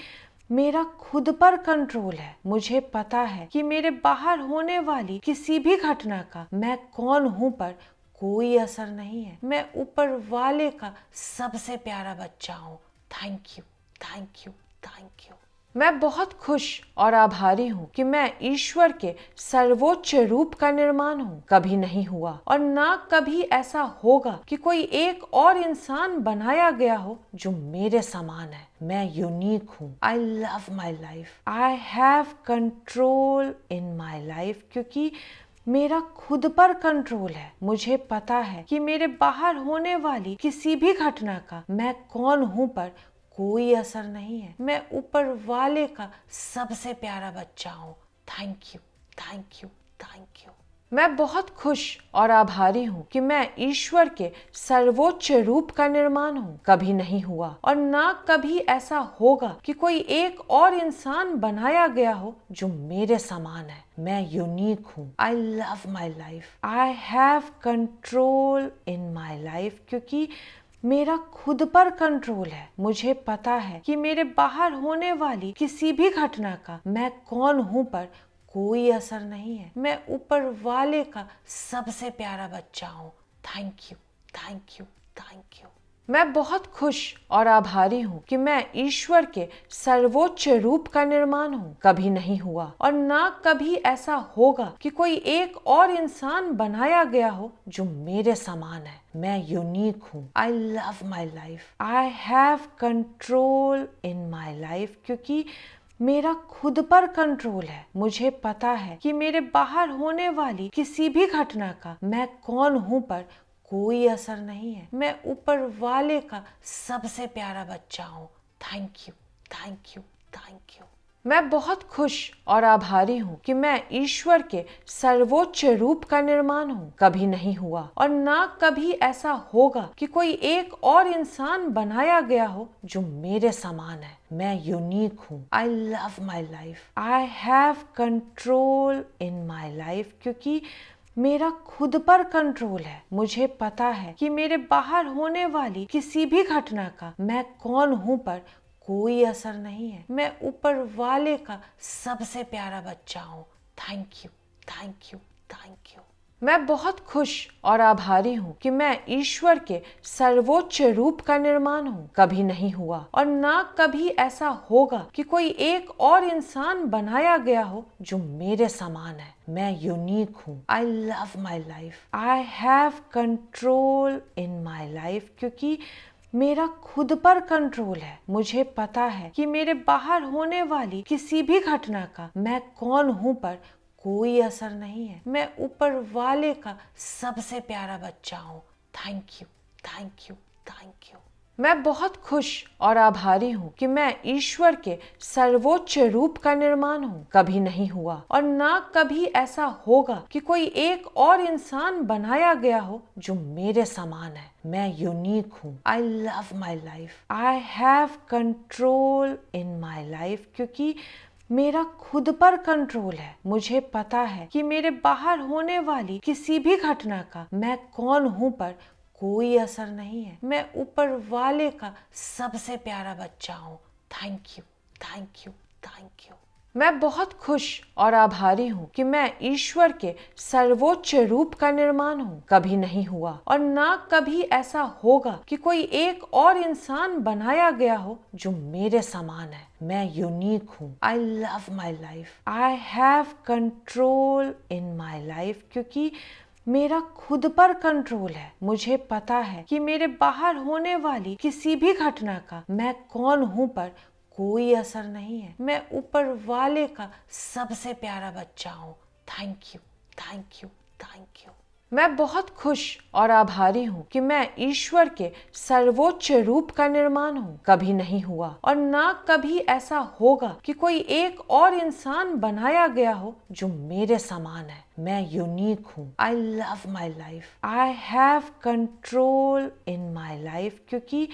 मेरा खुद पर कंट्रोल है। मुझे पता है कि मेरे बाहर होने वाली किसी भी घटना का मैं कौन हूँ पर कोई असर नहीं है। मैं ऊपर वाले का सबसे प्यारा बच्चा हूँ। Thank you, thank you, thank you. मैं बहुत खुश और आभारी हूँ कि मैं ईश्वर के सर्वोच्च रूप का निर्माण हूँ। कभी नहीं हुआ और ना कभी ऐसा होगा कि कोई एक और इंसान बनाया गया हो जो मेरे समान है। मैं यूनिक हूँ। I love my life. I have control in my life, क्योंकि मेरा खुद पर कंट्रोल है। मुझे पता है कि मेरे बाहर होने वाली किसी भी घटना का मैं कौन हूँ पर कोई असर नहीं है। मैं ऊपर वाले का सबसे प्यारा बच्चा हूँ। Thank you, thank you, thank you. मैं बहुत खुश और आभारी हूँ कि मैं ईश्वर के सर्वोच्च रूप का निर्माण हूँ। कभी नहीं हुआ और ना कभी ऐसा होगा कि कोई एक और इंसान बनाया गया हो जो मेरे समान है। मैं यूनिक हूँ। I love my life. I have control in my life, क्योंकि मेरा खुद पर कंट्रोल है। मुझे पता है कि मेरे बाहर होने वाली किसी भी घटना का मैं कौन हूँ पर कोई असर नहीं है। मैं ऊपर वाले का सबसे प्यारा बच्चा हूँ। Thank you, thank you, thank you. मैं बहुत खुश और आभारी हूँ कि मैं ईश्वर के सर्वोच्च रूप का निर्माण हूँ। कभी नहीं हुआ और ना कभी ऐसा होगा कि कोई एक और इंसान बनाया गया हो जो मेरे समान है। मैं यूनिक हूँ। I love my life. I have control in my life, क्योंकि मेरा खुद पर कंट्रोल है। मुझे पता है कि मेरे बाहर होने वाली किसी भी घटना का मैं कौन हूँ पर कोई असर नहीं है। मैं ऊपर वाले का सबसे प्यारा बच्चा हूँ। Thank you, thank you, thank you. मैं बहुत खुश और आभारी हूँ कि मैं ईश्वर के सर्वोच्च रूप का निर्माण हूँ। कभी नहीं हुआ और ना कभी ऐसा होगा कि कोई एक और इंसान बनाया गया हो जो मेरे समान है। मैं यूनिक हूँ। I love my life. I have control in my life, क्योंकि मेरा खुद पर कंट्रोल है। मुझे पता है कि मेरे बाहर होने वाली किसी भी घटना का मैं कौन हूँ पर कोई असर नहीं है। मैं ऊपर वाले का सबसे प्यारा बच्चा हूँ। Thank you, thank you, thank you. मैं बहुत खुश और आभारी हूँ कि मैं ईश्वर के सर्वोच्च रूप का निर्माण हूँ। कभी नहीं हुआ और ना कभी ऐसा होगा कि कोई एक और इंसान बनाया गया हो जो मेरे समान है। मैं यूनिक हूँ। I love my life. I have control in my life, क्योंकि मेरा खुद पर कंट्रोल है। मुझे पता है कि मेरे बाहर होने वाली किसी भी घटना का मैं कौन हूँ पर कोई असर नहीं है। मैं ऊपर वाले का सबसे प्यारा बच्चा हूँ। Thank you, thank you, thank you. मैं बहुत खुश और आभारी हूँ कि मैं ईश्वर के सर्वोच्च रूप का निर्माण हूँ। कभी नहीं हुआ और ना कभी ऐसा होगा कि कोई एक और इंसान बनाया गया हो जो मेरे समान है। मैं यूनिक हूँ। I love my life. I have control in my life, क्योंकि मेरा खुद पर कंट्रोल है। मुझे पता है कि मेरे बाहर होने वाली किसी भी घटना का मैं कौन हूँ पर कोई असर नहीं है। मैं ऊपर वाले का सबसे प्यारा बच्चा हूँ। Thank you, thank you, thank you. मैं बहुत खुश और आभारी हूँ कि मैं ईश्वर के सर्वोच्च रूप का निर्माण हूँ। कभी नहीं हुआ और ना कभी ऐसा होगा कि कोई एक और इंसान बनाया गया हो जो मेरे समान है। मैं यूनिक हूँ। I love my life. I have control in my life, क्योंकि मेरा खुद पर कंट्रोल है। मुझे पता है कि मेरे बाहर होने वाली किसी भी घटना का मैं कौन हूँ पर कोई असर नहीं है। मैं ऊपर वाले का सबसे प्यारा बच्चा हूँ। Thank you, thank you, thank you. मैं बहुत खुश और आभारी हूँ कि मैं ईश्वर के सर्वोच्च रूप का निर्माण हूँ। कभी नहीं हुआ और ना कभी ऐसा होगा कि कोई एक और इंसान बनाया गया हो जो मेरे समान है। मैं यूनिक हूँ। I love my life. I have control in my life, क्योंकि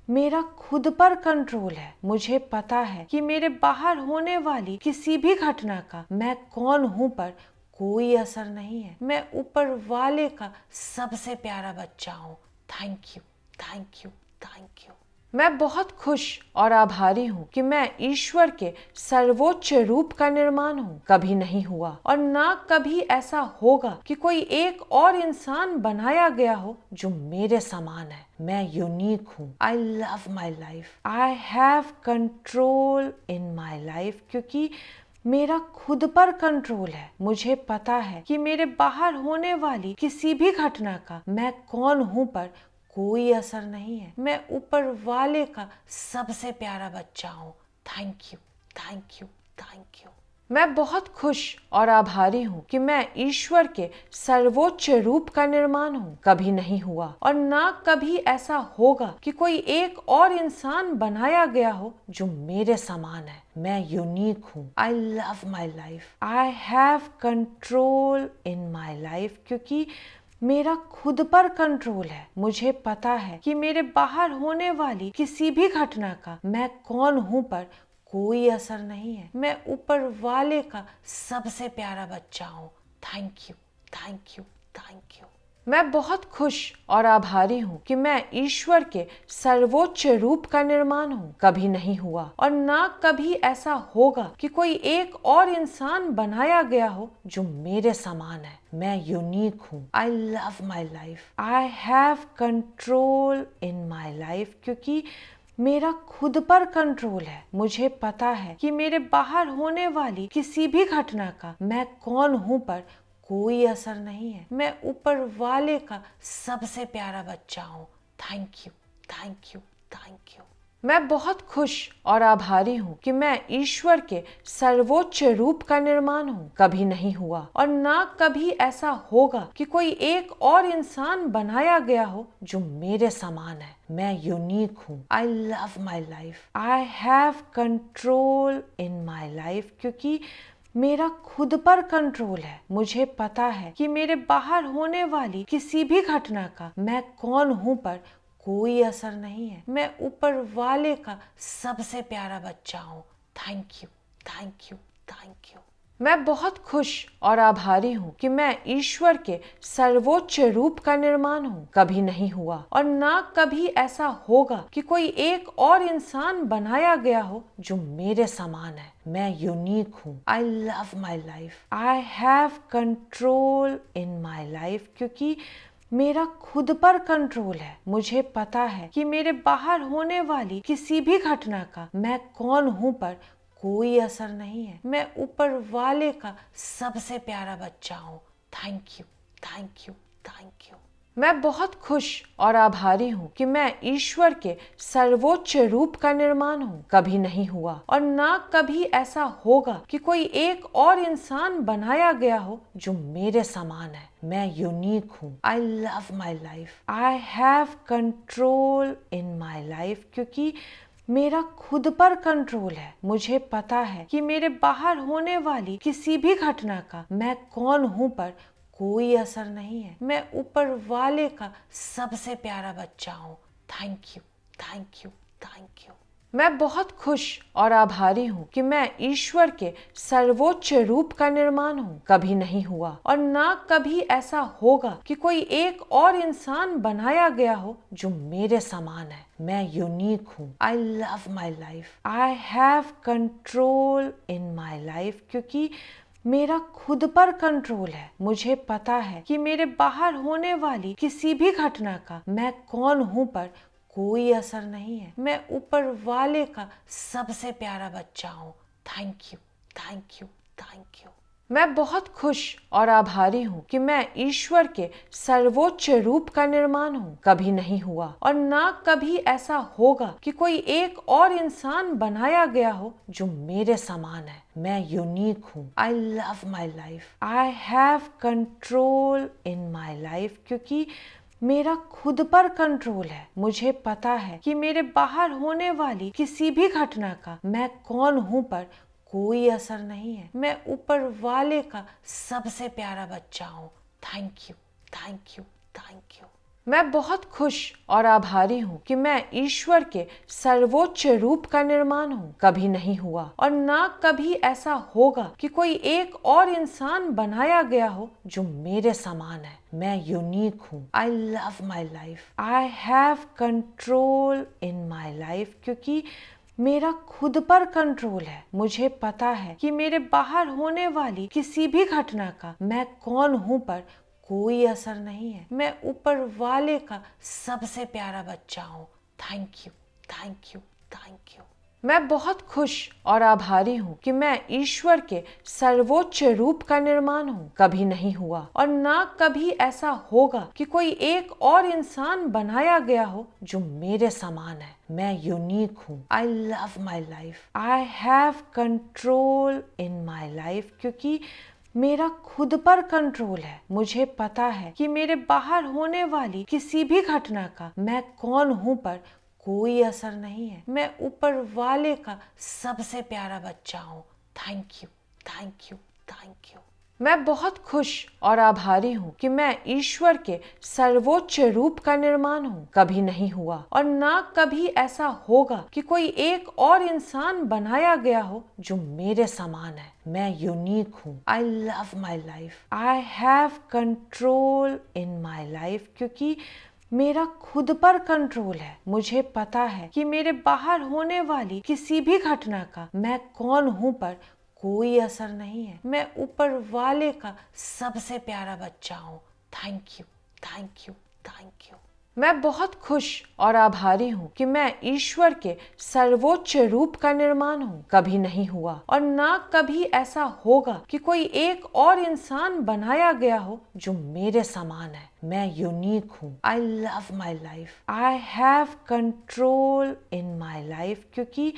मेरा खुद पर कंट्रोल है। मुझे पता है कि मेरे बाहर होने वाली किसी भी घटना का मैं कौन हूँ पर कोई असर नहीं है। मैं ऊपर वाले का सबसे प्यारा बच्चा हूँ। Thank you, thank you, thank you. मैं बहुत खुश और आभारी हूँ कि मैं ईश्वर के सर्वोच्च रूप का निर्माण हूँ। कभी नहीं हुआ और ना कभी ऐसा होगा कि कोई एक और इंसान बनाया गया हो जो मेरे समान है। मैं यूनिक हूँ। I love my life. I have control in my life, क्योंकि मेरा खुद पर कंट्रोल है। मुझे पता है कि मेरे बाहर होने वाली किसी भी घटना का मैं कौन हूँ पर कोई असर नहीं है। मैं ऊपर वाले का सबसे प्यारा बच्चा हूँ। Thank you, thank you, thank you. मैं बहुत खुश और आभारी हूँ कि मैं ईश्वर के सर्वोच्च रूप का निर्माण हूँ। कभी नहीं हुआ और ना कभी ऐसा होगा कि कोई एक और इंसान बनाया गया हो जो मेरे समान है। मैं यूनिक हूँ। I love my life. I have control in my life, क्योंकि मेरा खुद पर कंट्रोल है। मुझे पता है कि मेरे बाहर होने वाली किसी भी घटना का मैं कौन हूँ पर कोई असर नहीं है। मैं ऊपर वाले का सबसे प्यारा बच्चा हूँ। Thank you, thank you, thank you. मैं बहुत खुश और आभारी हूँ कि मैं ईश्वर के सर्वोच्च रूप का निर्माण हूँ। कभी नहीं हुआ और ना कभी ऐसा होगा कि कोई एक और इंसान बनाया गया हो जो मेरे समान है। मैं यूनिक हूँ। I love my life. I have control in my life, क्योंकि मेरा खुद पर कंट्रोल है। मुझे पता है कि मेरे बाहर होने वाली किसी भी घटना का मैं कौन हूँ पर कोई असर नहीं है। मैं ऊपर वाले का सबसे प्यारा बच्चा हूँ। Thank you, thank you, thank you. मैं बहुत खुश और आभारी हूँ कि मैं ईश्वर के सर्वोच्च रूप का निर्माण हूँ। कभी नहीं हुआ और ना कभी ऐसा होगा कि कोई एक और इंसान बनाया गया हो जो मेरे समान है। मैं यूनिक हूँ। I love my life. I have control in my life, क्योंकि मेरा खुद पर कंट्रोल है। मुझे पता है कि मेरे बाहर होने वाली किसी भी घटना का मैं कौन हूँ पर कोई असर नहीं है। मैं ऊपर वाले का सबसे प्यारा बच्चा हूँ। Thank you, thank you, thank you. मैं बहुत खुश और आभारी हूँ कि मैं ईश्वर के सर्वोच्च रूप का निर्माण हूँ। कभी नहीं हुआ और ना कभी ऐसा होगा कि कोई एक और इंसान बनाया गया हो जो मेरे समान है। मैं यूनिक हूँ। I love my life. I have control in my life, क्योंकि मेरा खुद पर कंट्रोल है। मुझे पता है कि मेरे बाहर होने वाली किसी भी घटना का मैं कौन हूँ पर कोई असर नहीं है। मैं ऊपर वाले का सबसे प्यारा बच्चा हूँ। Thank you, thank you, thank you. मैं बहुत खुश और आभारी हूँ कि मैं ईश्वर के सर्वोच्च रूप का निर्माण हूँ। कभी नहीं हुआ और ना कभी ऐसा होगा कि कोई एक और इंसान बनाया गया हो जो मेरे समान है। मैं यूनिक हूँ। I love my life. I have control in my life, क्योंकि मेरा खुद पर कंट्रोल है। मुझे पता है कि मेरे बाहर होने वाली किसी भी घटना का मैं कौन हूँ पर कोई असर नहीं है। मैं ऊपर वाले का सबसे प्यारा बच्चा हूँ। Thank you, thank you, thank you. मैं बहुत खुश और आभारी हूँ कि मैं ईश्वर के सर्वोच्च रूप का निर्माण हूँ। कभी नहीं हुआ और ना कभी ऐसा होगा कि कोई एक और इंसान बनाया गया हो जो मेरे समान है। मैं यूनिक हूँ। I love my life. I have control in my life, क्योंकि मेरा खुद पर कंट्रोल है। मुझे पता है कि मेरे बाहर होने वाली किसी भी घटना का मैं कौन हूँ पर कोई असर नहीं है। मैं ऊपर वाले का सबसे प्यारा बच्चा हूँ। Thank you, thank you, thank you. मैं बहुत खुश और आभारी हूँ कि मैं ईश्वर के सर्वोच्च रूप का निर्माण हूँ। कभी नहीं हुआ और ना कभी ऐसा होगा कि कोई एक और इंसान बनाया गया हो जो मेरे समान है। मैं यूनिक हूँ। I love my life. I have control in my life, क्योंकि मेरा खुद पर कंट्रोल है। मुझे पता है कि मेरे बाहर होने वाली किसी भी घटना का मैं कौन हूँ पर कोई असर नहीं है। मैं ऊपर वाले का सबसे प्यारा बच्चा हूँ। Thank you, thank you, thank you. मैं बहुत खुश और आभारी हूँ कि मैं ईश्वर के सर्वोच्च रूप का निर्माण हूँ। कभी नहीं हुआ और ना कभी ऐसा होगा कि कोई एक और इंसान बनाया गया हो जो मेरे समान है। मैं यूनिक हूँ। I love my life. I have control in my life, क्योंकि मेरा खुद पर कंट्रोल है। मुझे पता है कि मेरे बाहर होने वाली किसी भी घटना का मैं कौन हूँ पर कोई असर नहीं है। मैं ऊपर वाले का सबसे प्यारा बच्चा हूँ। Thank you, thank you, thank you. मैं बहुत खुश और आभारी हूँ कि मैं ईश्वर के सर्वोच्च रूप का निर्माण हूँ। कभी नहीं हुआ और ना कभी ऐसा होगा कि कोई एक और इंसान बनाया गया हो जो मेरे समान है। मैं यूनिक हूँ। I love my life. I have control in my life, क्योंकि मेरा खुद पर कंट्रोल है। मुझे पता है कि मेरे बाहर होने वाली किसी भी घटना का मैं कौन हूँ पर कोई असर नहीं है। मैं ऊपर वाले का सबसे प्यारा बच्चा हूँ। Thank you, thank you, thank you. मैं बहुत खुश और आभारी हूँ कि मैं ईश्वर के सर्वोच्च रूप का निर्माण हूँ। कभी नहीं हुआ और ना कभी ऐसा होगा कि कोई एक और इंसान बनाया गया हो जो मेरे समान है। मैं यूनिक हूँ। I love my life. I have control in my life, क्योंकि मेरा खुद पर कंट्रोल है। मुझे पता है कि मेरे बाहर होने वाली किसी भी घटना का मैं कौन हूँ पर कोई असर नहीं है। मैं ऊपर वाले का सबसे प्यारा बच्चा हूँ। Thank you, thank you, thank you. मैं बहुत खुश और आभारी हूँ कि मैं ईश्वर के सर्वोच्च रूप का निर्माण हूँ। कभी नहीं हुआ और ना कभी ऐसा होगा कि कोई एक और इंसान बनाया गया हो जो मेरे समान है। मैं यूनिक हूँ। I love my life. I have control in my life, क्योंकि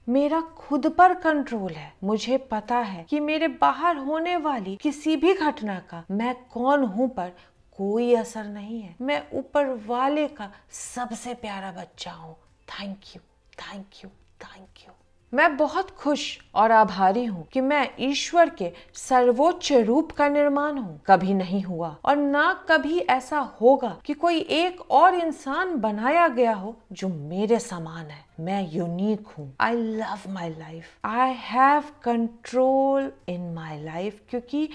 मेरा खुद पर कंट्रोल है। मुझे पता है कि मेरे बाहर होने वाली किसी भी घटना का मैं कौन हूँ पर कोई असर नहीं है। मैं ऊपर वाले का सबसे प्यारा बच्चा हूँ। Thank you, thank you, thank you. मैं बहुत खुश और आभारी हूँ कि मैं ईश्वर के सर्वोच्च रूप का निर्माण हूँ। कभी नहीं हुआ और ना कभी ऐसा होगा कि कोई एक और इंसान बनाया गया हो जो मेरे समान है। मैं यूनिक हूँ। I love my life. I have control in my life, क्योंकि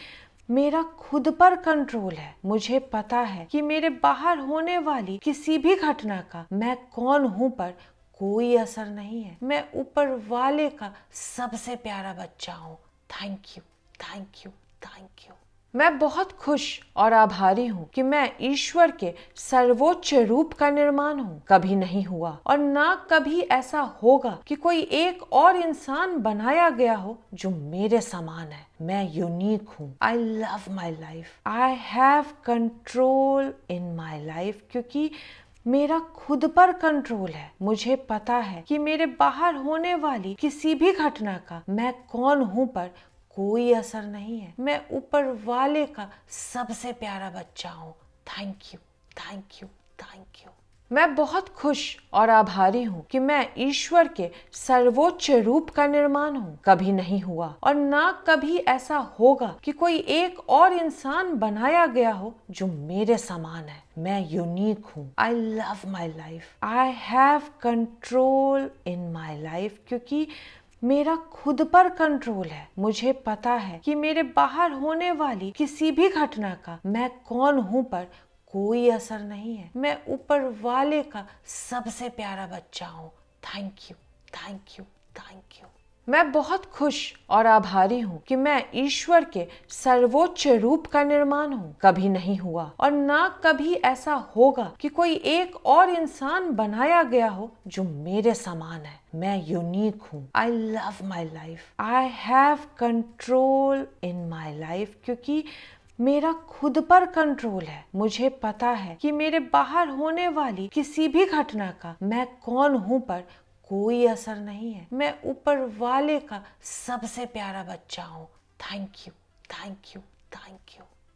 मेरा खुद पर कंट्रोल है। मुझे पता है कि मेरे बाहर होने वाली किसी भी घटना का मैं कौन हूँ पर कोई असर नहीं है। मैं ऊपर वाले का सबसे प्यारा बच्चा हूँ। Thank you, thank you, thank you. मैं बहुत खुश और आभारी हूँ कि मैं ईश्वर के सर्वोच्च रूप का निर्माण हूँ। कभी नहीं हुआ और ना कभी ऐसा होगा कि कोई एक और इंसान बनाया गया हो जो मेरे समान है। मैं यूनिक हूँ। I love my life. I have control in my life, क्योंकि मेरा खुद पर कंट्रोल है। मुझे पता है कि मेरे बाहर होने वाली किसी भी घटना का मैं कौन हूँ पर कोई असर नहीं है। मैं ऊपर वाले का सबसे प्यारा बच्चा हूँ। Thank you, thank you, thank you. मैं बहुत खुश और आभारी हूँ कि मैं ईश्वर के सर्वोच्च रूप का निर्माण हूँ। कभी नहीं हुआ और ना कभी ऐसा होगा कि कोई एक और इंसान बनाया गया हो जो मेरे समान है। मैं यूनिक हूँ। I love my life. I have control in my life, क्योंकि मेरा खुद पर कंट्रोल है। मुझे पता है कि मेरे बाहर होने वाली किसी भी घटना का मैं कौन हूँ पर कोई असर नहीं है। मैं ऊपर वाले का सबसे प्यारा बच्चा हूँ। Thank you, thank you, thank you. मैं बहुत खुश और आभारी हूँ कि मैं ईश्वर के सर्वोच्च रूप का निर्माण हूँ। कभी नहीं हुआ और ना कभी ऐसा होगा कि कोई एक और इंसान बनाया गया हो जो मेरे समान है। मैं यूनिक हूँ। I love my life. I have control in my life, क्योंकि मेरा खुद पर कंट्रोल है। मुझे पता है कि मेरे बाहर होने वाली किसी भी घटना का मैं कौन हूँ पर कोई असर नहीं है। मैं ऊपर वाले का सबसे प्यारा बच्चा हूँ। Thank you, thank you, thank you.